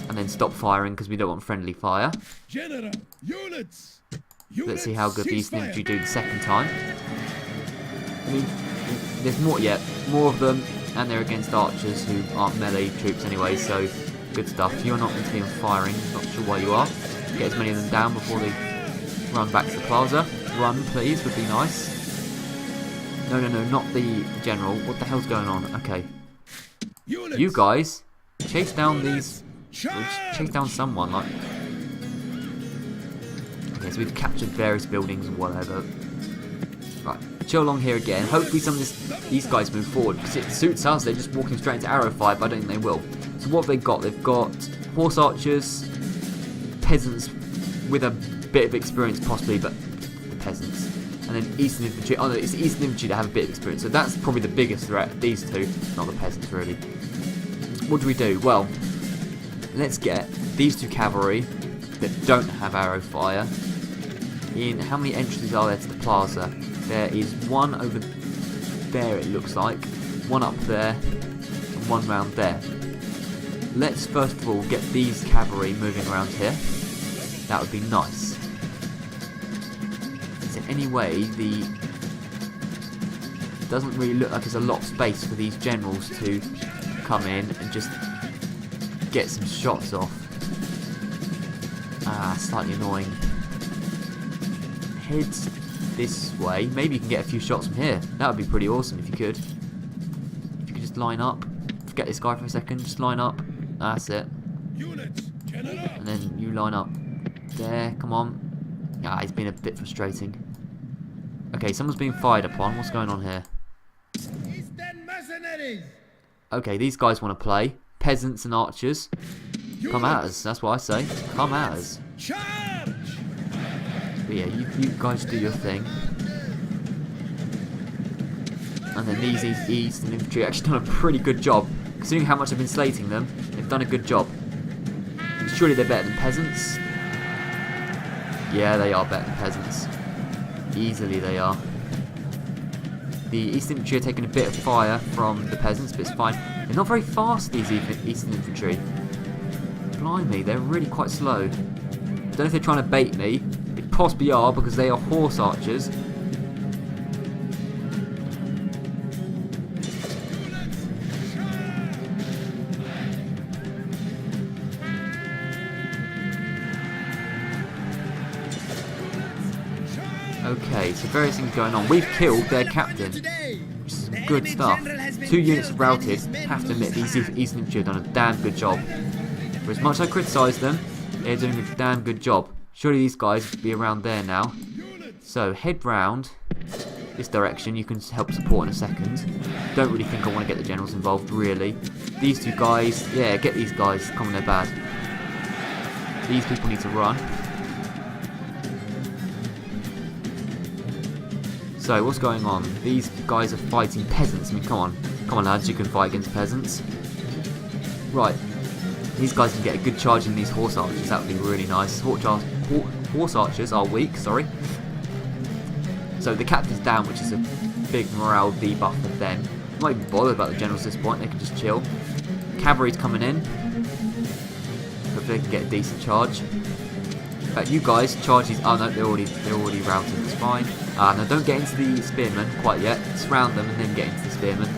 And then stop firing because we don't want friendly fire. Let's see how good the Eastern Infantry do the second time. I mean, there's more yet. More of them, and they're against archers who aren't melee troops anyway, so good stuff. You're not meant to be on firing, not sure why you are. Get as many of them down before they run back to the plaza. Run, please, would be nice. No, not the general. What the hell's going on? Okay. You guys, chase down these... Chase down someone, like... Okay, so we've captured various buildings and whatever. Right, chill along here again. Hopefully some of these guys move forward, because it suits us. They're just walking straight into arrow fire, but I don't think they will. So what have they got? They've got horse archers, peasants with a bit of experience possibly, but the peasants. And then Eastern Infantry. Oh no, it's the Eastern Infantry that have a bit of experience. So that's probably the biggest threat, these two, not the peasants really. What do we do? Well, let's get these two cavalry that don't have arrow fire in. How many entrances are there to the plaza? There is one over there, it looks like, one up there, and one round there. Let's first of all get these cavalry moving around here. That would be nice. Is there any way doesn't really look like there's a lot of space for these generals to come in and just get some shots off. Slightly annoying. Head this way. Maybe you can get a few shots from here. That would be pretty awesome if you could. If you could just line up. Forget this guy for a second. Just line up. That's it. And then you line up there. Come on. He's been a bit frustrating. Okay, someone's being fired upon. What's going on here? Eastern mercenaries. Okay, these guys want to play. Peasants and archers. Come at us. That's what I say. Come at us. Charge! But yeah, you guys do your thing. And then these Eastern Infantry actually done a pretty good job. Considering how much I've been slating them, they've done a good job. Surely they're better than peasants. Yeah, they are better than peasants. Easily they are. The Eastern Infantry are taking a bit of fire from the peasants, but it's fine. They're not very fast, these Eastern Infantry. Blimey, they're really quite slow. Don't know if they're trying to bait me. They possibly are, because they are horse archers. Okay, so various things going on. We've killed their captain, which is some good stuff. 2 units routed. Have to admit, these Eastern Infantry have done a damn good job. For as much as I criticise them, they're doing a damn good job. Surely these guys would be around there now. So head round this direction. You can help support in a second. Don't really think I want to get the generals involved, really. These two guys, yeah, get these guys. Come on, they're bad. These people need to run. So what's going on? These guys are fighting peasants. I mean, come on lads, you can fight against peasants. Right, these guys can get a good charge in these horse archers. That would be really nice. Horse archers are weak, sorry. So the captain's down, which is a big morale debuff for them. I'm not even bothered about the generals at this point. They can just chill. Cavalry's coming in. Hopefully they can get a decent charge. In fact, you guys charge these. Oh no, they're already routed. It's fine. No, don't get into the spearmen quite yet. Surround them and then get into the spearmen.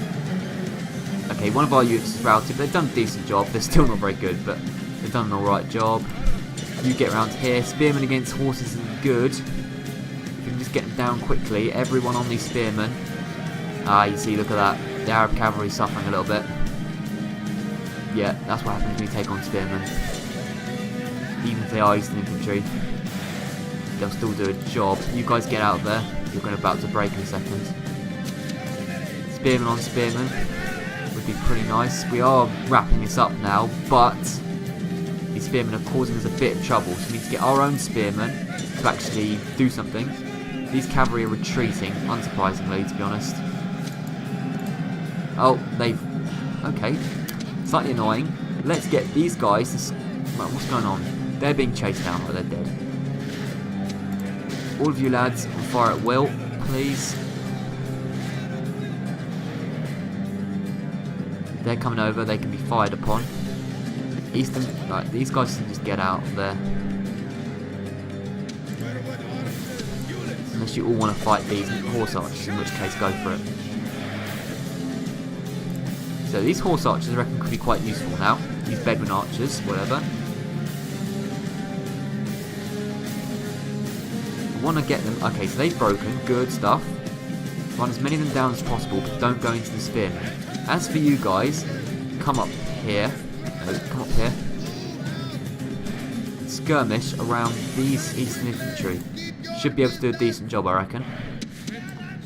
Okay, one of our units is routed. They've done a decent job. They're still not very good, but they've done an alright job. You get around here. Spearmen against horses is good. You can just get them down quickly. Everyone on these spearmen. You see, look at that. The Arab cavalry suffering a little bit. Yeah, that's what happens when you take on spearmen. Even if they are Eastern Infantry, they'll still do a job. You guys get out there. You're going about to break in a second. Spearman on spearman would be pretty nice. We are wrapping this up now, but these spearmen are causing us a bit of trouble. So we need to get our own spearmen to actually do something. These cavalry are retreating, unsurprisingly, to be honest. Oh, they've... Okay. Slightly annoying. Let's get these guys to... Right, what's going on? They're being chased down, or they're dead. All of you lads, on fire at will, please. They're coming over, they can be fired upon. Eastern, right, these guys can just get out of there. Unless you all want to fight these horse archers, in which case go for it. So these horse archers I reckon could be quite useful now. These Bedouin archers, whatever. I want to get them. Okay, so they've broken. Good stuff. Run as many of them down as possible, but don't go into the spearmen. As for you guys, come up here. No, come up here. Skirmish around these Eastern Infantry. Should be able to do a decent job, I reckon.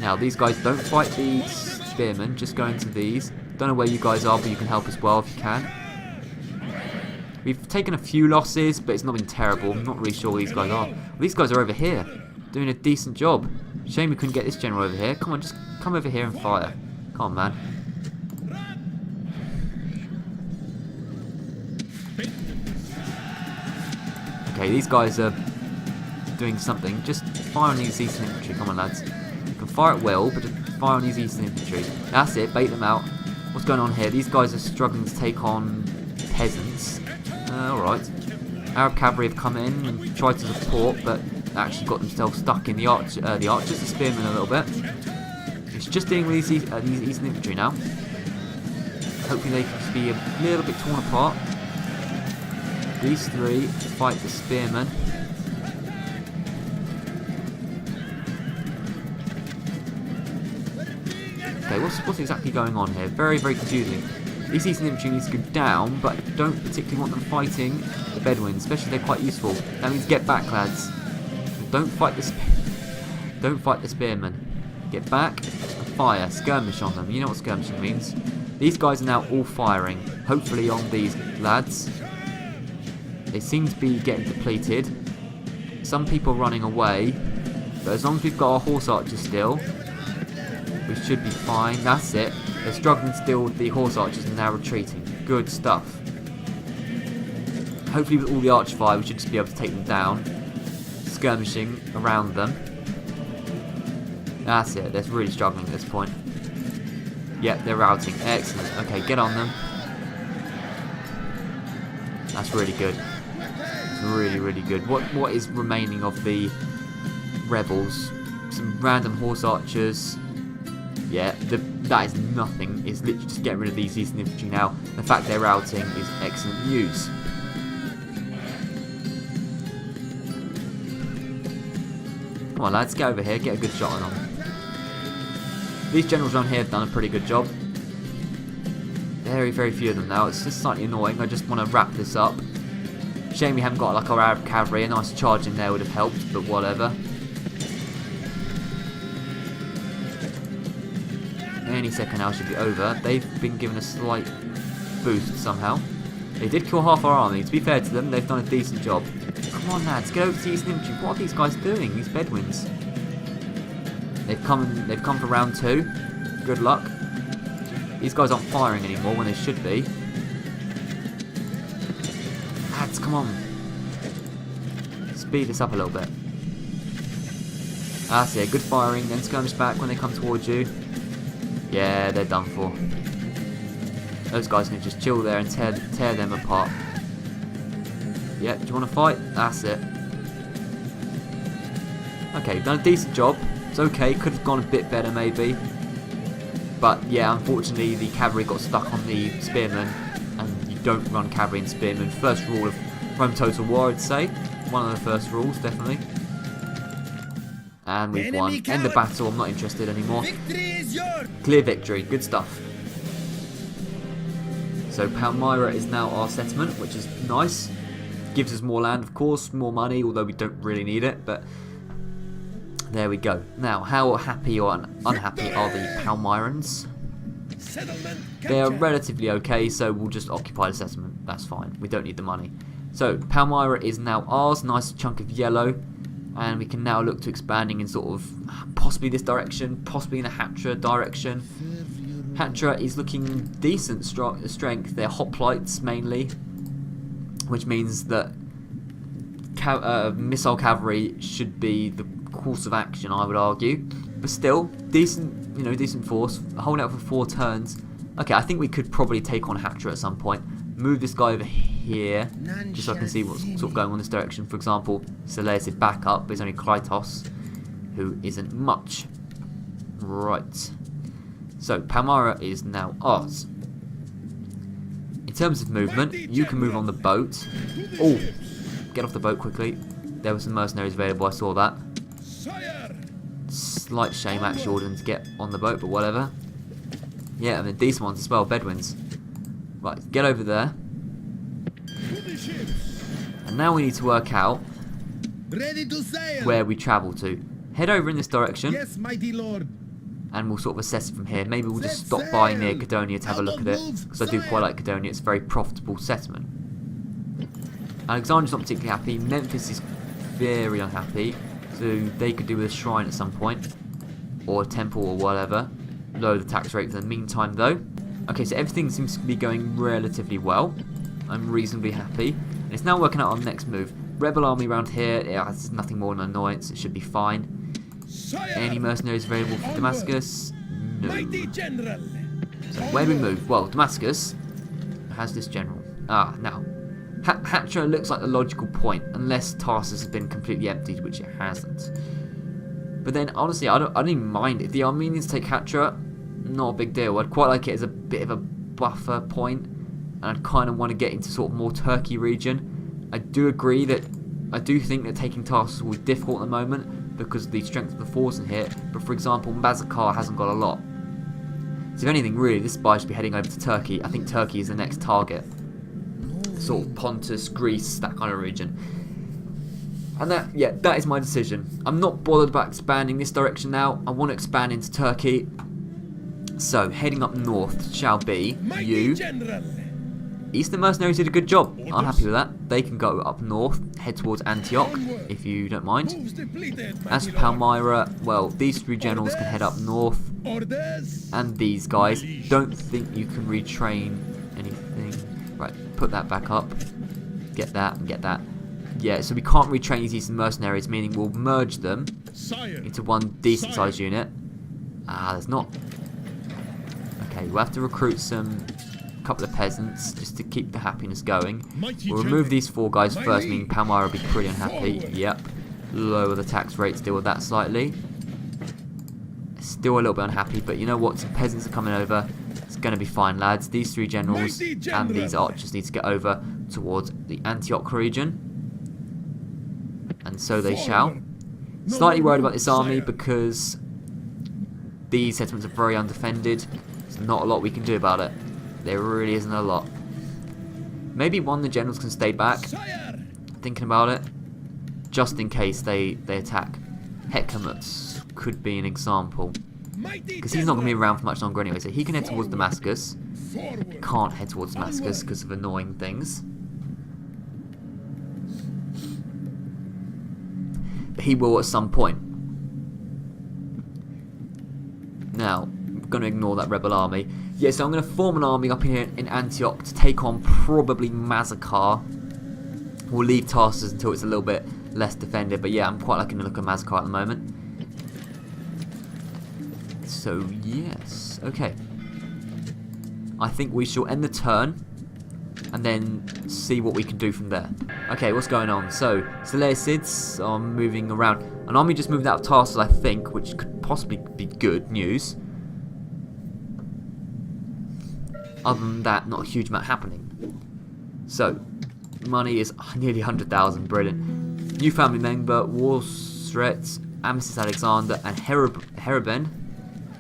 Now, these guys don't fight the spearmen, just go into these. Don't know where you guys are, but you can help as well if you can. We've taken a few losses, but it's not been terrible. I'm not really sure where these guys are. Well, these guys are over here, doing a decent job. Shame we couldn't get this general over here. Come on, just come over here and fire. Come on, man. Okay, these guys are doing something. Just fire on these Eastern infantry. Come on, lads. You can fire at will, but just fire on these Eastern infantry. That's it. Bait them out. What's going on here? These guys are struggling to take on peasants. Alright. Arab cavalry have come in and tried to support, but actually got themselves stuck in the archers, the spearmen a little bit. It's just dealing with these Eastern infantry now. Hopefully they can just be a little bit torn apart. These three fight the spearmen. Okay, what's exactly going on here? Very, very confusing. These Eastern infantry needs to go down, but I don't particularly want them fighting the Bedouins, especially they're quite useful. That means get back, lads. Don't fight the spearmen. Get back and fire. Skirmish on them. You know what skirmishing means. These guys are now all firing. Hopefully on these lads. They seem to be getting depleted. Some people are running away. But as long as we've got our horse archers still, we should be fine. That's it. They're struggling still with the horse archers and now retreating. Good stuff. Hopefully with all the arch fire we should just be able to take them down. Skirmishing around them. That's it. They're really struggling at this point. Yep, they're routing. Excellent. Okay, get on them. That's really good. It's really, really good. What is remaining of the rebels? Some random horse archers. Yeah, that is nothing. It's literally just getting rid of these Eastern infantry now. The fact they're routing is excellent news. Come on, lads, get over here, get a good shot on them. These generals around here have done a pretty good job. Very, very few of them now. It's just slightly annoying. I just want to wrap this up. Shame we haven't got like our Arab cavalry. A nice charge in there would have helped, but whatever. Any second now should be over. They've been given a slight boost somehow. They did kill half our army. To be fair to them, they've done a decent job. Come on, lads, get over to Eastern infantry. What are these guys doing? These Bedouins. They've come for round 2. Good luck. These guys aren't firing anymore when they should be. Lads, come on. Speed this up a little bit. That's it. Good firing. Then skirmish back when they come towards you. Yeah, they're done for. Those guys can just chill there and tear them apart. Yeah, do you want to fight? That's it. Okay, done a decent job. It's okay, could have gone a bit better maybe. But yeah, unfortunately the cavalry got stuck on the spearmen. And you don't run cavalry and spearmen. First rule of Rome Total War, I'd say. One of the first rules, definitely. And we've won. End the battle, I'm not interested anymore. Clear victory, good stuff. So Palmyra is now our settlement, which is nice. Gives us more land, of course, more money, although we don't really need it, but there we go. Now, how happy or unhappy are the Palmyrans? They are relatively okay, so we'll just occupy the settlement. That's fine, we don't need the money. So, Palmyra is now ours, nice chunk of yellow. And we can now look to expanding in sort of possibly this direction, possibly in the Hatra direction. Hatra is looking decent strength. They're hoplites mainly, which means that missile cavalry should be the course of action, I would argue. But still, decent, decent force. Hold out for 4 turns. Okay, I think we could probably take on Hatra at some point. Move this guy over here, just so I can see what's sort of going on in this direction. For example, Seleucid back up, but it's only Krytos, who isn't much. Right. So, Palmyra is now ours. In terms of movement, you can move on the boat. Oh, get off the boat quickly. There were some mercenaries available, I saw that. Slight shame actually ordering to get on the boat, but whatever. Yeah, and the decent ones as well, Bedouins. Right, get over there. And now we need to work out Ready to sail. where we travel to. Head over in this direction. Yes, mighty lord. and we'll sort of assess it from here. Maybe we'll just stop by near Kydonia to have a look at it, because I do quite like Kydonia. It's a very profitable settlement. Alexandria's not particularly happy. Memphis is very unhappy, so they could do with a shrine at some point, or a temple or whatever. Lower the tax rate for the meantime though. Okay, so everything seems to be going relatively well. I'm reasonably happy. And it's now working out our next move. Rebel army around here, it's nothing more than an annoyance. It should be fine. Any mercenaries available for Damascus? No. So where do we move? Well, Damascus has this general. Now. Hatra looks like the logical point, unless Tarsus has been completely emptied, which it hasn't. But then, honestly, I don't even mind. If the Armenians take Hatra, not a big deal. I'd quite like it as a bit of a buffer point, and I'd kind of want to get into sort of more Turkey region. I do agree that I do think that taking Tarsus will be difficult at the moment because of the strength of the force in here. But for example, Mazakar hasn't got a lot. So if anything, really, this spy should be heading over to Turkey. I think Turkey is the next target. Sort of Pontus, Greece, that kind of region. And that is my decision. I'm not bothered about expanding this direction now. I want to expand into Turkey. So, heading up north shall be you. Eastern mercenaries did a good job. I'm happy with that. They can go up north, head towards Antioch, if you don't mind. As for Palmyra, well, these three generals can head up north. And these guys. Don't think you can retrain anything. Right, put that back up. Get that and get that. Yeah, so we can't retrain these Eastern mercenaries, meaning we'll merge them into one decent sized unit. There's not. Okay, we'll have to recruit a couple of peasants just to keep the happiness going. We'll remove these four guys first, meaning Palmyra will be pretty unhappy. Yep. Lower the tax rates, deal with that slightly. Still a little bit unhappy, but you know what? Some peasants are coming over. It's going to be fine, lads. These three generals and these archers need to get over towards the Antioch region. And so they shall. Slightly worried about this army because these settlements are very undefended. There's not a lot we can do about it. There really isn't a lot. Maybe one of the generals can stay back. Thinking about it. Just in case they attack. Hecamus could be an example. Because he's not going to be around for much longer anyway. So he can head towards Damascus. Can't head towards Damascus because of annoying things. But he will at some point. Now, I'm going to ignore that rebel army. Yeah, so I'm going to form an army up here in Antioch to take on probably Mazakar. We'll leave Tarsus until it's a little bit less defended. But yeah, I'm quite liking the look of Mazakar at the moment. So, yes. Okay. I think we shall end the turn and then see what we can do from there. Okay, what's going on? So, Seleucids are moving around. An army just moved out of Tarsus, I think, which could possibly be good news. Other than that, not a huge amount happening. So, money is nearly 100,000. Brilliant. New family member, Warstret, Amicis Alexander, and Hereben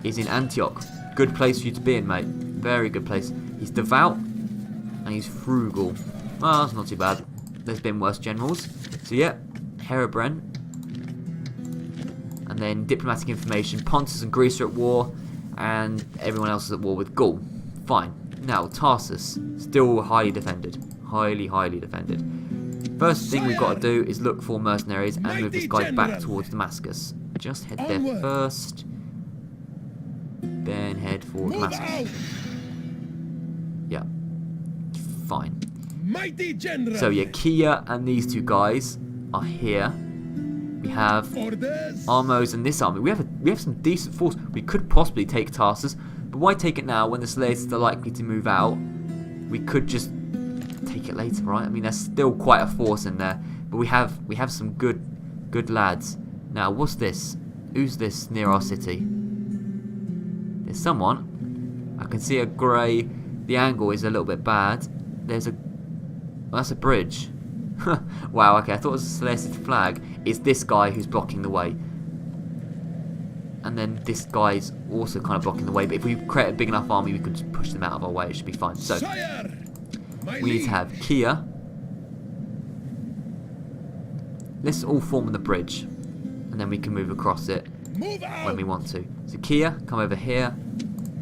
is in Antioch. Good place for you to be in, mate. Very good place. He's devout and he's frugal. Well, that's not too bad. There's been worse generals. So yeah, Herebren. And then diplomatic information. Pontus and Greece are at war, and everyone else is at war with Gaul. Fine. Now Tarsus, still highly defended. Highly defended. First thing we've got to do is look for mercenaries and move this guy back towards Damascus. Just head there first. Then head for Damascus. Yeah. Fine. So yeah, Kia and these two guys are here. We have Armos and this army. We have some decent force. We could possibly take Tarsus, but why take it now when the Slaves are likely to move out? We could just take it later, right? I mean, there's still quite a force in there, but we have some good lads. Now, what's this? Who's this near our city? There's someone. I can see a grey. The angle is a little bit bad. There's a. Oh, that's a bridge. Wow. Okay, I thought it was a Seleucid flag. It's this guy who's blocking the way. And then this guy's also kind of blocking the way. But if we create a big enough army, we could just push them out of our way. It should be fine. So we need to have Kia. Let's all form the bridge, and then we can move across it. Move out. when we want to. So Kia, come over here.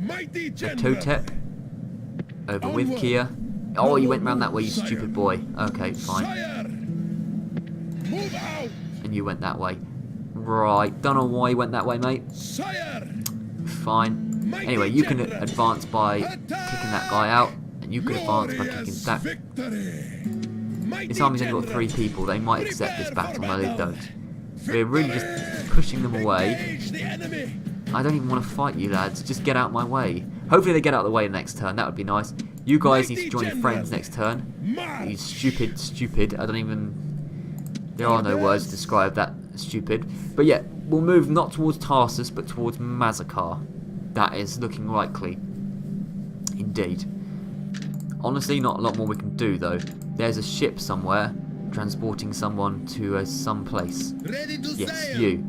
Mighty So general. Totep, over with Onward. Kia. No Oh, you more went round that way, you moves, stupid sire. boy. Okay, fine. Sire. Move out. And you went that way. Right, don't know why you went that way, mate. Sire. Fine. Mighty Anyway, you can general. advance by kicking that guy out, and you can advance by kicking Glorious that. victory. Mighty This army's only got 3 general. people. They might accept this Prepare battle, for no, they battle. don't. We're really just pushing them away. Engage the enemy. I don't even want to fight you, lads. Just get out my way. Hopefully they get out of the way next turn. That would be nice. You guys need to join your friends next turn. March. You stupid. I don't even... There are no words to describe that stupid. But yeah, we'll move not towards Tarsus, but towards Mazacar. That is looking likely. Indeed. Honestly, not a lot more we can do, though. There's a ship somewhere transporting someone to some place. Ready to Yes, sail. you.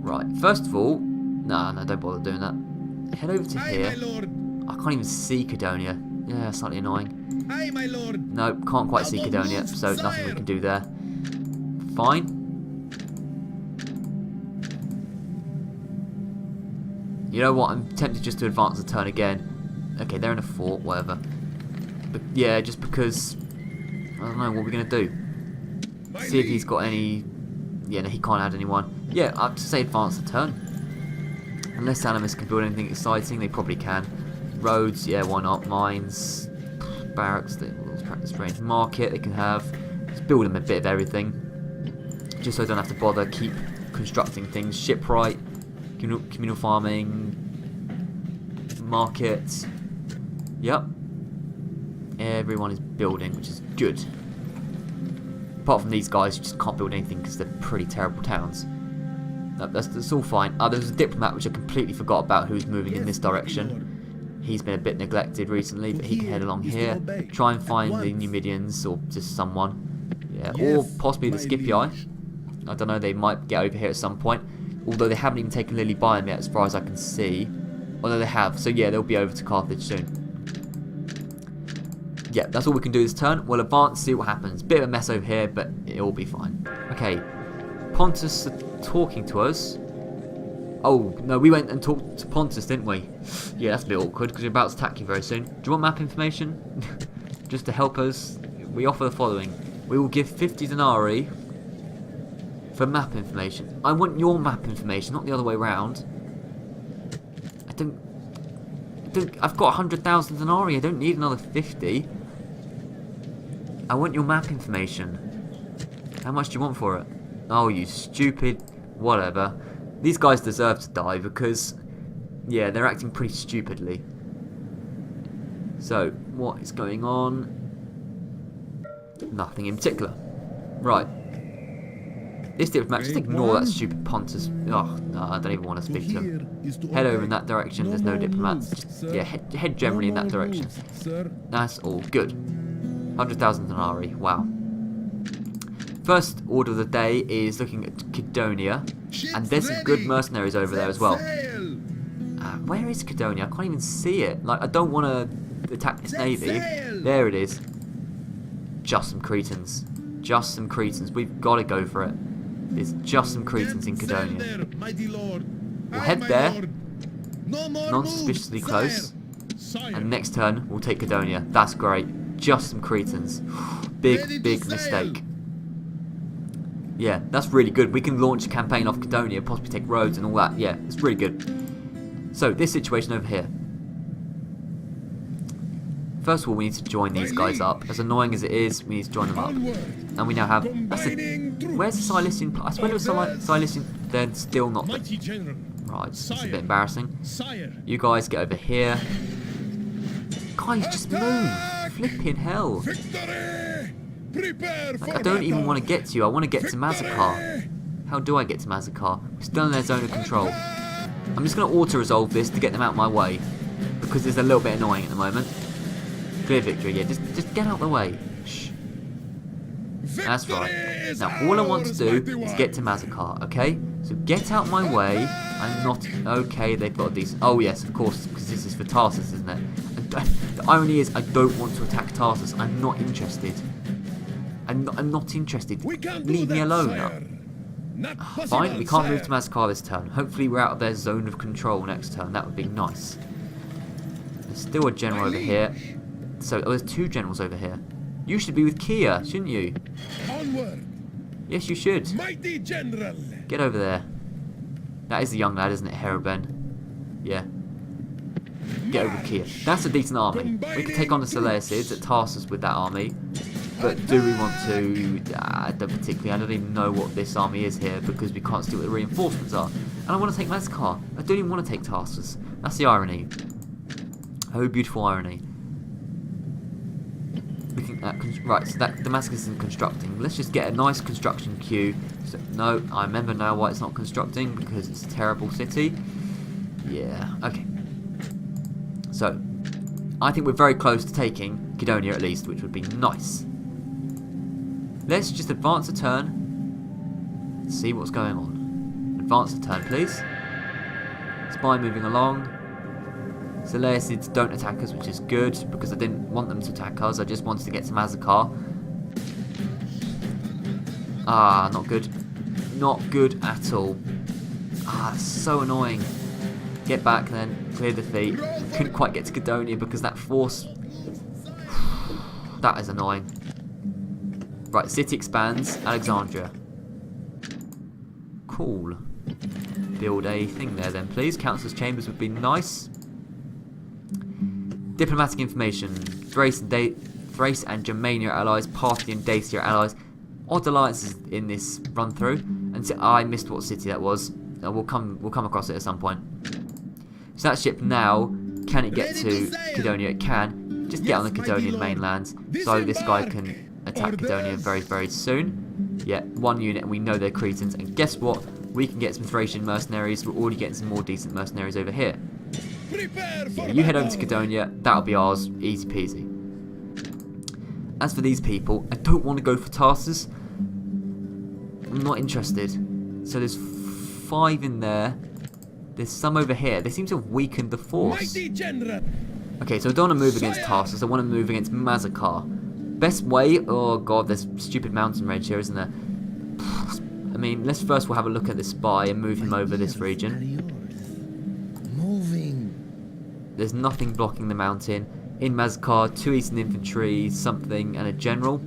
Right, first of all... No, don't bother doing that. Head over to Aye, here. my lord. I can't even see Kydonia. Yeah, slightly annoying. Aye, my lord. No, can't quite see Double Kydonia, moves, so nothing we sire. can do there. Fine. You know what? I'm tempted just to advance the turn again. Okay, they're in a fort, whatever. But yeah, just because... I don't know, what we're going to do. My See if liege. he's got any... Yeah, no, he can't add anyone. Yeah, I'd say advance the turn. Unless Animus can build anything exciting, they probably can. Roads, yeah, why not? Mines, barracks, let's practice range. Market, they can have. Just build them a bit of everything. Just so I don't have to bother keep constructing things. Shipwright, communal farming, market. Yep. Everyone is building, which is good. Apart from these guys who just can't build anything because they're pretty terrible towns. No, that's all fine. There's a diplomat which I completely forgot about who's moving in this direction. He's been a bit neglected recently, but he can head along here. Try and find the Numidians or just someone. Yeah, or Yes, possibly the my Scipii. liege. I don't know, they might get over here at some point. Although they haven't even taken Lily Biome yet as far as I can see. Although they have, so yeah, they'll be over to Carthage soon. Yeah, that's all we can do this turn. We'll advance, see what happens. Bit of a mess over here, but it'll be fine. Okay, Pontus are talking to us. Oh, no, we went and talked to Pontus, didn't we? Yeah, that's a bit awkward, because we're about to attack you very soon. Do you want map information? Just to help us, we offer the following. We will give 50 denarii for map information. I want your map information, not the other way around. I've got 100,000 denarii, I don't need another 50. I want your map information. How much do you want for it? Oh, you stupid... whatever. These guys deserve to die because... yeah, they're acting pretty stupidly. So, what is going on? Nothing in particular. Right. This diplomat, just ignore that stupid Pontus. Oh, no, I don't even want to speak to him. Head over in that direction, there's no diplomats. Just, yeah, head generally in that direction. Sir. That's all good. 100,000 denarii, wow. First order of the day is looking at Kydonia. And there's some good mercenaries over there as well. Sail. Where is Kydonia? I can't even see it. Like, I don't want to attack this navy. sail. There it is. Just some Cretans. Just some Cretans. We've got to go for it. There's just some Cretans in Sail Kydonia. there, mighty lord. We'll Aye, head my there. lord. No more Non-suspiciously moves, close. sire. And next turn, we'll take Kydonia. That's great. Just some Cretans. Big, Ready to big sail. mistake. Yeah, that's really good. We can launch a campaign off Kydonia, possibly take roads and all that. Yeah, it's really good. So, this situation over here. First of all, we need to join these guys up. As annoying as it is, we need to join them up. Onward. And we now have... Combining troops. Where's the Silesian... I swear it was Silesian... They're still not... Mighty general. Right, this is a Sire. bit embarrassing. Sire. You guys get over here. Guys, just move. Flipping hell. Victory. Prepare for I don't even battle. want to get to you. I want to get to Mazacar. How do I get to Mazacar? We're still in their zone of control. I'm just going to auto-resolve this to get them out of my way. Because it's a little bit annoying at the moment. Clear victory, yeah. Just get out of the way. Shh. That's right. Victory is Now, all I want to ours, do mighty is one. get to Mazacar, okay? So get out my way. I'm not... Okay, they've got these... Oh, yes, of course, because this is for Tarsus, isn't it? And the irony is, I don't want to attack Tarsus. I'm not interested. I'm not interested. We can't do Leave me that, alone. sire. Not possible, Fine, we can't move to sire. Mazkar this turn. Hopefully we're out of their zone of control next turn. That would be nice. There's still a general over here. So, oh, there's 2 generals over here. You should be with Kia, shouldn't you? Onward, Yes, you should. mighty general. Get over there. That is the young lad, isn't it, Heroben? Yeah. Get over Kia. That's a decent army. We can take on the Seleucids at Tarsus with that army. But do we want to? I don't particularly. I don't even know what this army is here because we can't see what the reinforcements are. And I want to take Mazkar. I don't even want to take Tarsus. That's the irony. Oh, beautiful irony. We can, right, so that Damascus isn't constructing. Let's just get a nice construction queue. So, no, I remember now why it's not constructing, because it's a terrible city. Yeah, okay. So, I think we're very close to taking Kydonia at least, which would be nice. Let's just advance a turn. See what's going on. Advance a turn, please. Spy moving along. Seleucids don't attack us, which is good, because I didn't want them to attack us. I just wanted to get to Mazakar. Ah, not good. Not good at all. Ah, so annoying. Get back then. Clear defeat. Couldn't quite get to Kydonia because that force... That is annoying. Right, city expands. Alexandria. Cool. Build a thing there then, please. Council's chambers would be nice. Diplomatic information. Thrace and Germania are allies. Parthian and Dacia are allies. Odd alliances in this run through. And so I missed what city that was. We'll come across it at some point. So that ship now, can it get to Kydonia? It can. Just get on the Kydonian mainland. So this guy can attack Kydonia very, very soon. Yeah, 1 unit and we know they're Cretans. And guess what? We can get some Thracian mercenaries. We're already getting some more decent mercenaries over here. Yeah, you head over to Kydonia. That'll be ours. Easy peasy. As for these people, I don't want to go for Tarsus. I'm not interested. So there's 5 in there. There's some over here. They seem to have weakened the force. Okay, so I don't want to move against Tarsus. I want to move against Mazakar. Best way? Oh god, there's stupid mountain range here, isn't there? I mean, let's first we'll have a look at the spy and move him over this region. There's nothing blocking the mountain. In Mazakar, 2 eastern infantry, something, and a general.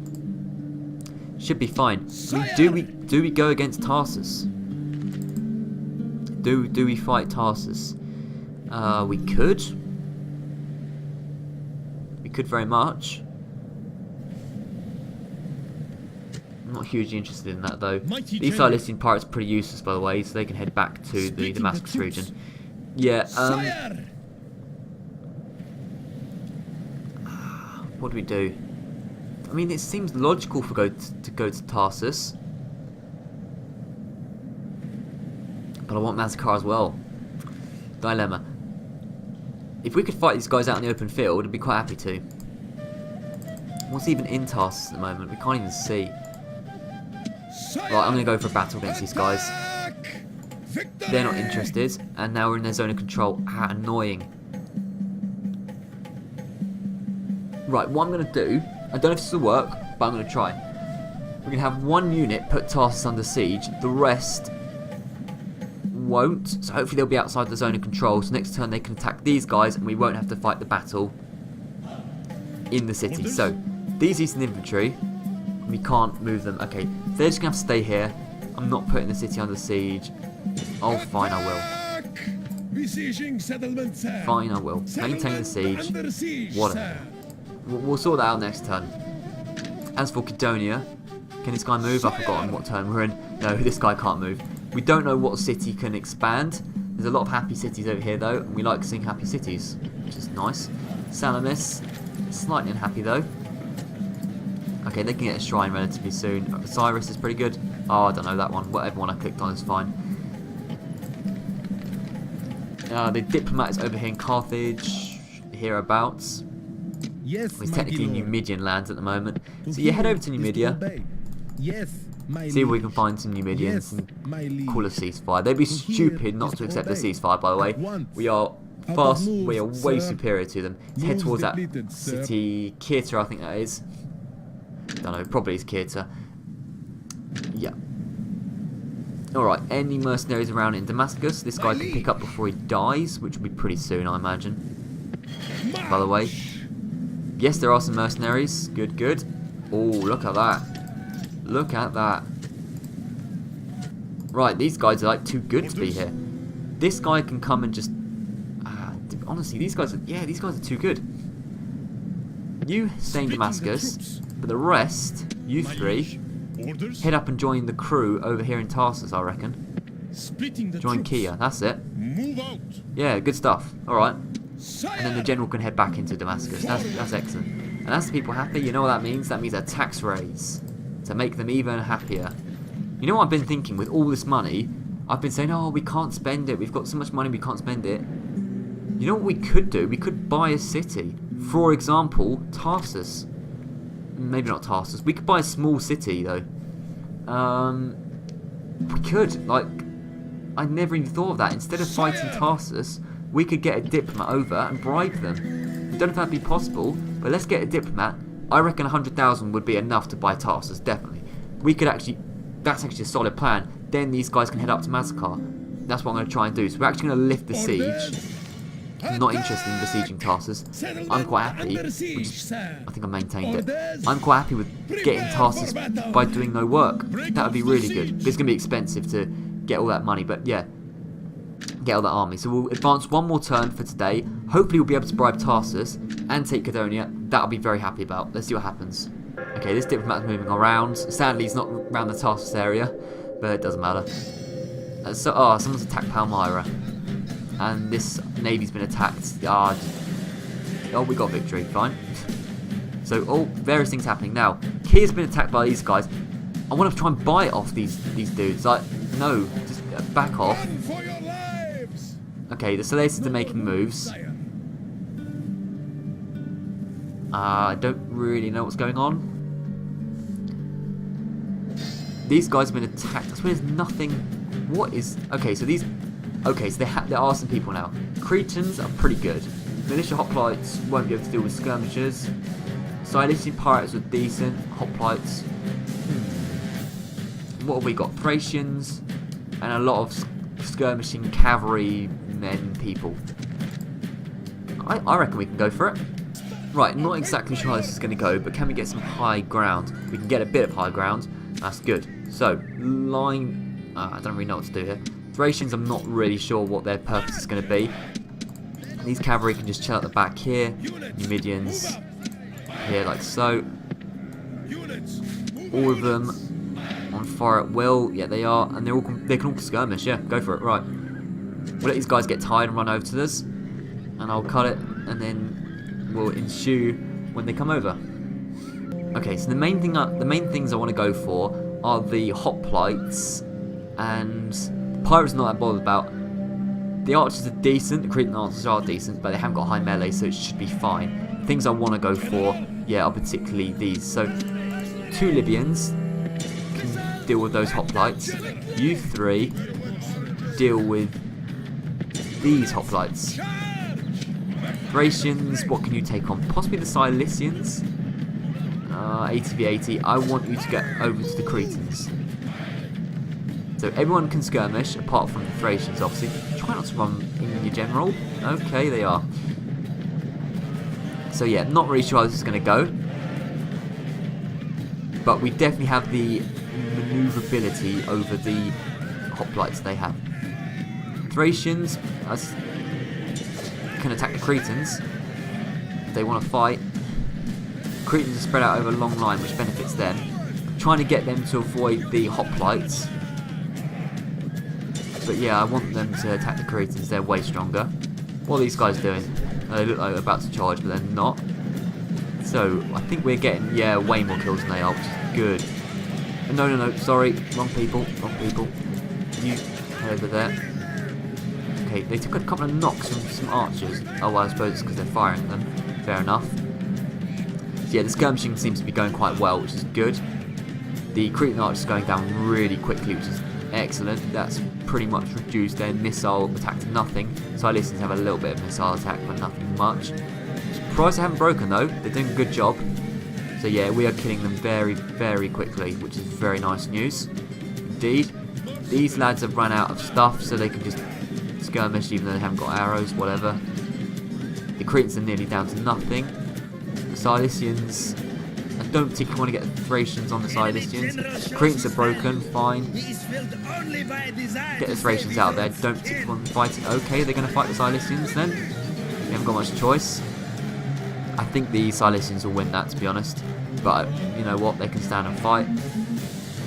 Should be fine. I mean, do we go against Tarsus? Do we fight Tarsus? We could. We could very much. I'm not hugely interested in that though. These Cilician pirates are pretty useless, by the way, so they can head back to the Damascus region. Yeah. What do we do? I mean, it seems logical to go to Tarsus. But I want Mazakar as well. Dilemma. If we could fight these guys out in the open field, I'd be quite happy to. What's even in Tarsus at the moment? We can't even see. Right, I'm going to go for a battle against these guys. They're not interested. And now we're in their zone of control. Ah, annoying. Right, what I'm going to do... I don't know if this will work, but I'm going to try. We're going to have 1 unit put Tarsus under siege. The rest... won't, so hopefully they'll be outside the zone of control, so next turn they can attack these guys and we won't have to fight the battle in the city. So these eastern infantry, we can't move them. Okay, they're just gonna have to stay here. I'm not putting the city under siege. Oh fine, I will. Fine, I will. Maintain the siege. Whatever. We'll sort that out next turn. As for Kydonia, can this guy move? I've forgotten what turn we're in. No, this guy can't move. We don't know what city can expand. There's a lot of happy cities over here though, and we like seeing happy cities, which is nice. Salamis, slightly unhappy though. Okay, they can get a shrine relatively soon. Osiris is pretty good. Oh, I don't know that one. Whatever one I clicked on is fine. The diplomat is over here in Carthage, hereabouts. Yes, It's technically Numidian lands at the moment. So you head over to Numidia. Yes, See if we can find some Numidians and call a ceasefire. They'd be stupid not to accept the ceasefire, by the way. We are way superior to them. Let's head towards that city, Kirta, I think that is. Don't know, probably is Kirta. Yeah. Alright, any mercenaries around in Damascus? This guy can pick up before he dies, which will be pretty soon, I imagine. By the way. Yes, there are some mercenaries. Good, good. Oh, look at that. Look at that. Right, these guys are like too good to be here. This guy can come and just... honestly, these guys are too good. You stay in Damascus, but the rest, you three, head up and join the crew over here in Tarsus, I reckon. Join Kia, that's it. Move out. Yeah, good stuff. Alright. And then the general can head back into Damascus. That's excellent. And that's the people happy. You know what that means? That means a tax raise to make them even happier. You know what I've been thinking with all this money? I've been saying, oh, we can't spend it. We've got so much money, we can't spend it. You know what we could do? We could buy a city. For example, Tarsus. Maybe not Tarsus. We could buy a small city, though. We could. Like, I never even thought of that. Instead of fighting Tarsus, we could get a diplomat over and bribe them. Don't know if that'd be possible, but let's get a diplomat. I reckon 100,000 would be enough to buy Tarsus, definitely. We could actually... That's actually a solid plan. Then these guys can head up to massacre. That's what I'm going to try and do. So we're actually going to lift the siege. I'm not interested in besieging Tarsus. I'm quite happy. I think I maintained it. I'm quite happy with getting Tarsus by doing no work. That would be really good. It's going to be expensive to get all that money, but yeah. Get all that army. So we'll advance one more turn for today. Hopefully we'll be able to bribe Tarsus and take Kydonia. That I'll be very happy about. Let's see what happens. Okay, this diplomat's moving around. Sadly, he's not around the Tarsus area, but it doesn't matter. Someone's attacked Palmyra. And this navy's been attacked. Oh, we got victory. Fine. So, various things happening. Now, Kia's been attacked by these guys. I want to try and buy it off these dudes. Like, no, just back off. Okay, the Seleucids are making moves. I don't really know what's going on. These guys have been attacked. I swear there's nothing... What is... Okay, so these... Okay, so there are some people now. Cretans are pretty good. Militia hoplites won't be able to deal with skirmishers. Cilician pirates are decent. Hoplites. What have we got? Thracians. And a lot of skirmishing cavalry men people. I reckon we can go for it. Right, not exactly sure how this is going to go, but can we get some high ground? We can get a bit of high ground. That's good. So, line... I don't really know what to do here. Thracians, I'm not really sure what their purpose is going to be. These cavalry can just chill at the back here. Numidians here like so. All of them on fire at will. Yeah, they are. And they can all skirmish. Yeah, go for it. Right. We'll let these guys get tired and run over to us. And I'll cut it. And then we'll ensue when they come over. Okay, so the main things I want to go for are the hoplites and... Pirates not that bothered about. The archers are decent, the Cretan archers are decent, but they haven't got high melee, so it should be fine. Things I want to go for, yeah, are particularly these. So, 2 Libyans can deal with those hoplites. You 3 deal with these hoplites. Thracians, what can you take on? Possibly the Cilicians? 80v80. I want you to get over to the Cretans. So everyone can skirmish, apart from the Thracians, obviously. Try not to run in your general. Okay, they are. So yeah, not really sure how this is going to go. But we definitely have the manoeuvrability over the hoplites they have. Thracians can attack the Cretans if they want to fight. Cretans are spread out over a long line, which benefits them. Trying to get them to avoid the hoplites. But yeah, I want them to attack the Cretans, they're way stronger. What are these guys doing? They look like they're about to charge, but they're not. So, I think we're getting, yeah, way more kills than they are, which is good. No, sorry, wrong people. You head over there. Okay, they took a couple of knocks from some archers. Oh, well, I suppose it's because they're firing them. Fair enough. So yeah, the skirmishing seems to be going quite well, which is good. The Cretan archers are going down really quickly, which is excellent. That's pretty much reduced their missile attack to nothing. Cilicians have a little bit of missile attack, but nothing much. Surprised they haven't broken though. They're doing a good job. So yeah, we are killing them very, very quickly, which is very nice news. indeed. These lads have run out of stuff, so they can just skirmish even though they haven't got arrows, whatever. The Cretans are nearly down to nothing. The Cilicians, I don't particularly want to get the Thracians on the Cilicians. The Cretans are broken, fine. Get the Thracians out there, don't particularly want them fighting. Okay, they're going to fight the Cilicians then. They haven't got much choice. I think the Cilicians will win that, to be honest. But you know what, they can stand and fight.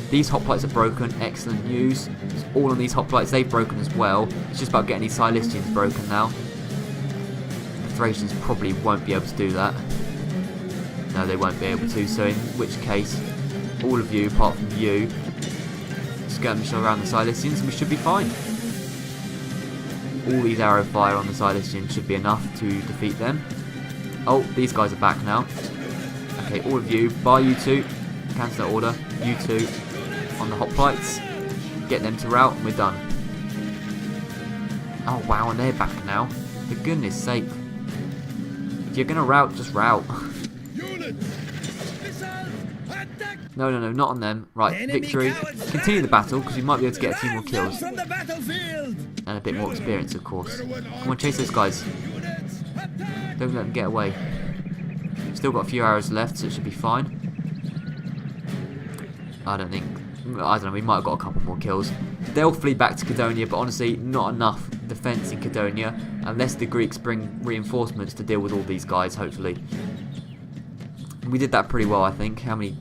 These hoplites are broken, excellent news. It's all on these hoplites, they've broken as well. It's just about getting these Cilicians broken now. The Thracians probably won't be able to do that. No, they won't be able to, so in which case, all of you, apart from you, skirmish around the Cilicians and we should be fine. All these arrow fire on the Cilicians should be enough to defeat them. Oh, these guys are back now. Okay, all of you, bar you two, cancel that order, you two on the hoplites, get them to rout and we're done. Oh wow, and they're back now. For goodness sake. If you're gonna rout, just rout. No, no, no, not on them. Right, victory. Continue the battle, because we might be able to get a few more kills. And a bit more experience, of course. Come on, chase those guys. Don't let them get away. Still got a few arrows left, so it should be fine. I don't know, we might have got a couple more kills. They'll flee back to Kydonia, but honestly, not enough defense in Kydonia, unless the Greeks bring reinforcements to deal with all these guys, hopefully. We did that pretty well, I think. How many?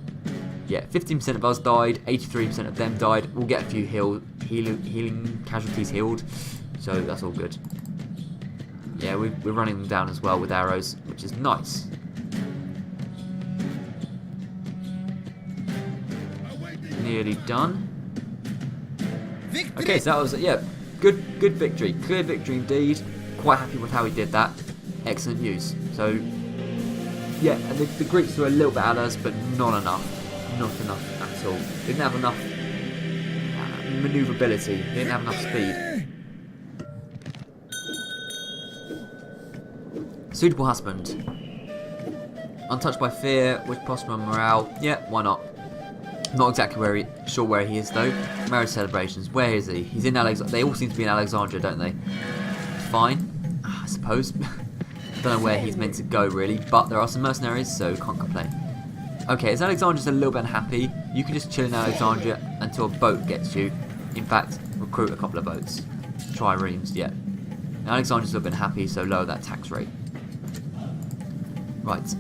Yeah, 15% of us died, 83% of them died. We'll get a few healing casualties healed, so that's all good. Yeah, we're running them down as well with arrows, which is nice. Nearly done. Okay, so that was, yeah, good victory. Clear victory indeed. Quite happy with how we did that. Excellent news. So, yeah, and the Greeks were a little bit at us, but not enough. Not enough at all. Didn't have enough maneuverability. Didn't have enough speed. Suitable husband. Untouched by fear, which prosper on morale. Yeah, why not? Not exactly sure where he is though. Marriage celebrations. Where is he? He's in Alexandria. They all seem to be in Alexandria, don't they? Fine, I suppose. Don't know where he's meant to go really, but there are some mercenaries, so can't complain. Okay, as Alexandria's a little bit unhappy, you can just chill in Alexandria until a boat gets you. In fact, recruit a couple of boats. Triremes, yeah. Now, Alexandria's a little bit unhappy, so lower that tax rate. Right.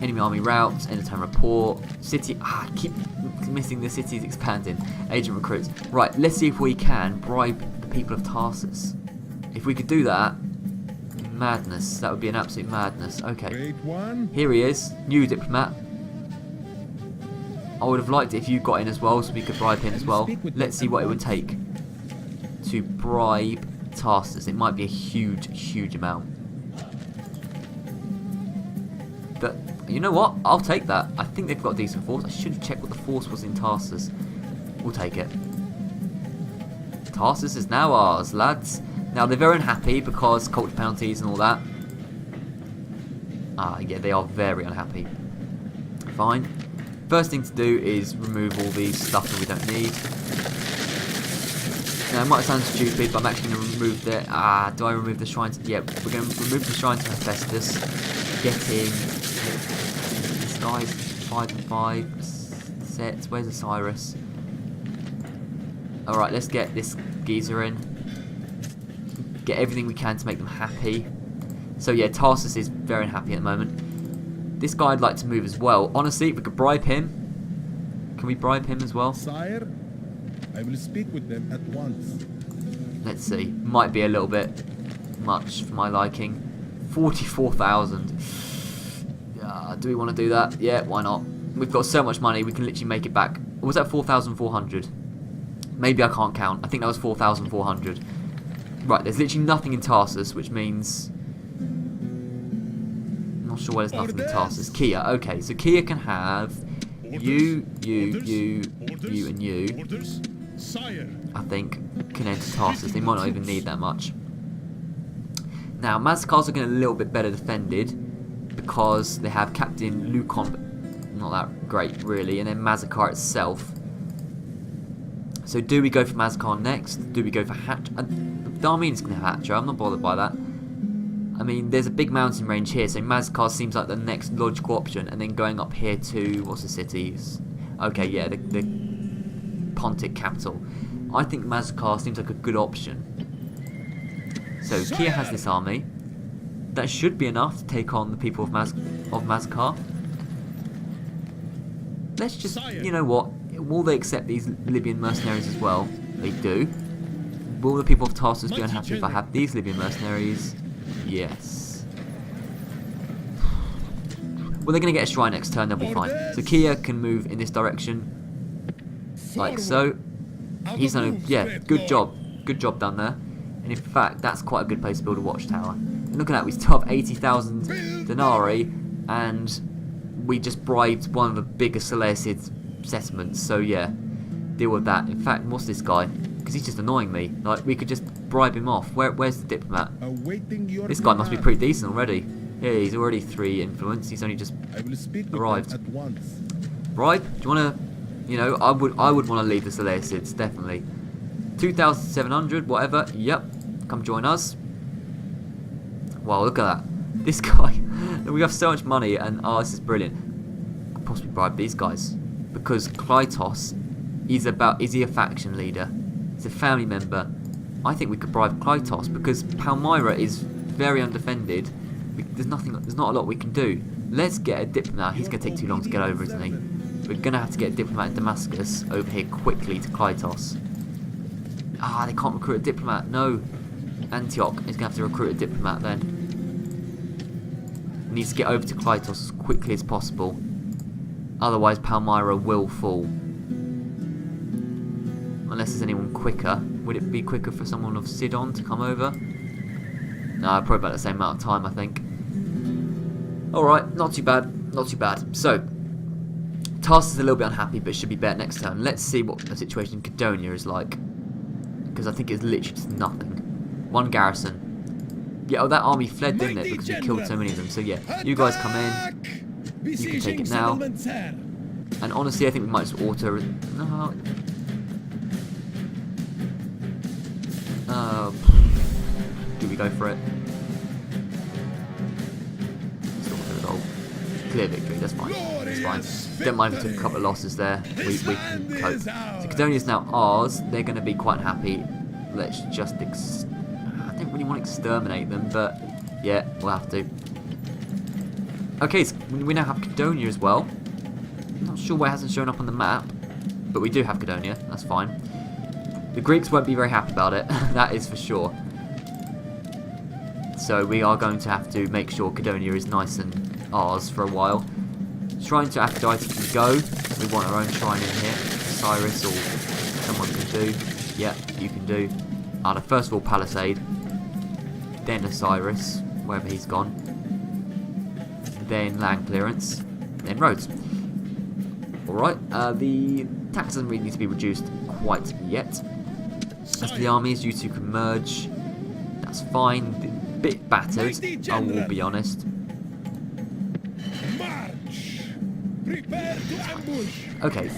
Enemy army routes, end of time report, city, I keep missing the cities expanding, agent recruits. Right, let's see if we can bribe the people of Tarsus. If we could do that, madness, that would be an absolute madness. Okay, here he is, new diplomat. I would have liked it if you got in as well, so we could bribe him as well. Let's see what it would take to bribe Tarsus. It might be a huge amount. But you know what? I'll take that. I think they've got a decent force. I should have checked what the force was in Tarsus. We'll take it. Tarsus is now ours, lads. Now, they're very unhappy because culture penalties and all that. Yeah, they are very unhappy. Fine. First thing to do is remove all these stuff that we don't need. Now, it might sound stupid, but I'm actually going to remove the... do I remove the shrine? Yeah, we're going to remove the shrine to Hephaestus. Getting... This guy's 5 and 5 sets. Where's Osiris? Alright, let's get this geezer in. Get everything we can to make them happy. So yeah, Tarsus is very unhappy at the moment. This guy I'd like to move as well. Honestly, if we could bribe him. Can we bribe him as well? Sire, I will speak with them at once. Let's see. Might be a little bit much for my liking. 44,000. Do we want to do that? Yeah, why not? We've got so much money, we can literally make it back. Or was that 4,400? Maybe I can't count. I think that was 4,400. Right, there's literally nothing in Tarsus, which means... I'm not sure why there's nothing in Tarsus. Kia, okay, so Kia can have you, and you. I think can enter Tarsus. They might not even need that much. Now, Mazacars are getting a little bit better defended because they have Captain Lukon, not that great really, and then Mazacar itself. So do we go for Mazkar next? Do we go for Hatch? The Armenians can have Hatcher. I'm not bothered by that. I mean, there's a big mountain range here, so Mazkar seems like the next logical option. And then going up here to, what's the cities? Okay, yeah, the Pontic capital. I think Mazkar seems like a good option. So Kia has this army. That should be enough to take on the people of Mazkar. Let's just, you know what? Will they accept these Libyan mercenaries as well? They do. Will the people of Tarsus be unhappy if I have these Libyan mercenaries? Yes. Well, they're going to get a shrine next turn, they'll be fine. So Kia can move in this direction. Like so. He's done a, yeah, good job. Good job done there. And in fact, that's quite a good place to build a watchtower. And look at that, we still have 80,000 denarii, and we just bribed one of the biggest Seleucid settlements. So yeah, deal with that. In fact, what's this guy? Because he's just annoying me. Like, we could just bribe him off. Where's the diplomat? This guy must be pretty decent already. Yeah, he's already 3 influence. He's only just arrived. Bribe? Do you want to? You know, I would want to leave the Seleucids, definitely. 2,700, whatever. Yep, come join us. Wow, look at that. This guy. We have so much money, and oh, this is brilliant. Could possibly bribe these guys because Klytos is he a faction leader? He's a family member. I think we could bribe Klytos because Palmyra is very undefended. There's not a lot we can do. Let's get a diplomat. He's going to take too long to get over, isn't he? We're going to have to get a diplomat in Damascus over here quickly to Klytos. Ah, they can't recruit a diplomat. No. Antioch is going to have to recruit a diplomat then. He needs to get over to Klytos as quickly as possible. Otherwise, Palmyra will fall. Unless there's anyone quicker. Would it be quicker for someone of Sidon to come over? No, probably about the same amount of time, I think. Alright, not too bad. Not too bad. So, Tarsus is a little bit unhappy, but should be better next turn. Let's see what the situation in Kydonia is like. Because I think it's literally just nothing. 1 garrison. Yeah, oh, that army fled, didn't it? Because we killed so many of them. So yeah, you guys come in. You can take it now. And honestly, I think we might just auto... No. Do we go for it? Still want the goal. Clear victory, that's fine. That's fine. Don't mind if we took a couple of losses there. We can cope. So Kydonia is now ours. They're going to be quite happy. Let's just... I don't really want to exterminate them, but yeah, we'll have to. Okay, so we now have Kydonia as well. I'm not sure why it hasn't shown up on the map, but we do have Kydonia. That's fine. The Greeks won't be very happy about it. That is for sure. So we are going to have to make sure Kydonia is nice and ours for a while. Shrine to Aphrodite can go. We want our own shrine in here. Cyrus or someone can do. Yeah, you can do. The first of all, Palisade. Then Osiris, wherever he's gone. Then land clearance. Then roads. Alright, the tax doesn't really need to be reduced quite yet. As the armies, you two can merge. That's fine. A bit battered, I will be honest. Okay.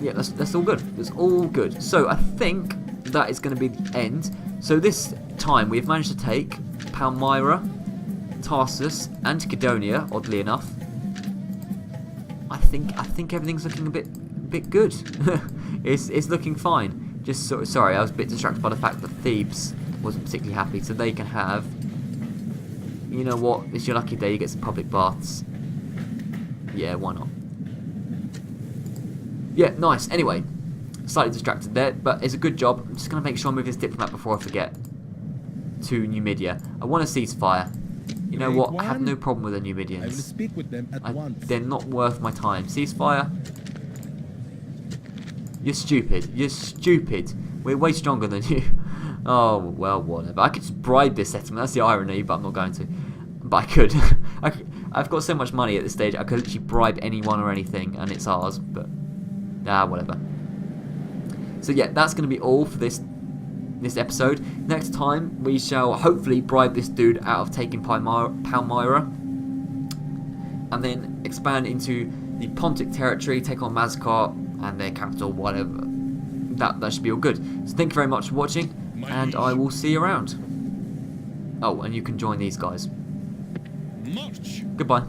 Yeah, that's all good. That's all good. So I think that is going to be the end. So this time we have managed to take Palmyra, Tarsus, and Kydonia. Oddly enough, I think everything's looking a bit good. it's looking fine. Just sorry, I was a bit distracted by the fact that Thebes wasn't particularly happy. So they can have. You know what? It's your lucky day. You get some public baths. Yeah, why not? Yeah, nice. Anyway, slightly distracted there, but it's a good job. I'm just going to make sure I move this diplomat before I forget. To Numidia. I want a ceasefire. You know what? I have no problem with the Numidians. I will speak with them at once. They're not worth my time. Ceasefire. You're stupid. You're stupid. We're way stronger than you. Oh, well, whatever. I could just bribe this settlement. That's the irony, but I'm not going to. But I could. I've got so much money at this stage, I could literally bribe anyone or anything, and it's ours, but... whatever. So yeah, that's going to be all for this episode. Next time, we shall hopefully bribe this dude out of taking Palmyra. And then expand into the Pontic territory, take on Mazkar and their capital, whatever. that should be all good. So thank you very much for watching, and I will see you around. Oh, and you can join these guys. March! Goodbye.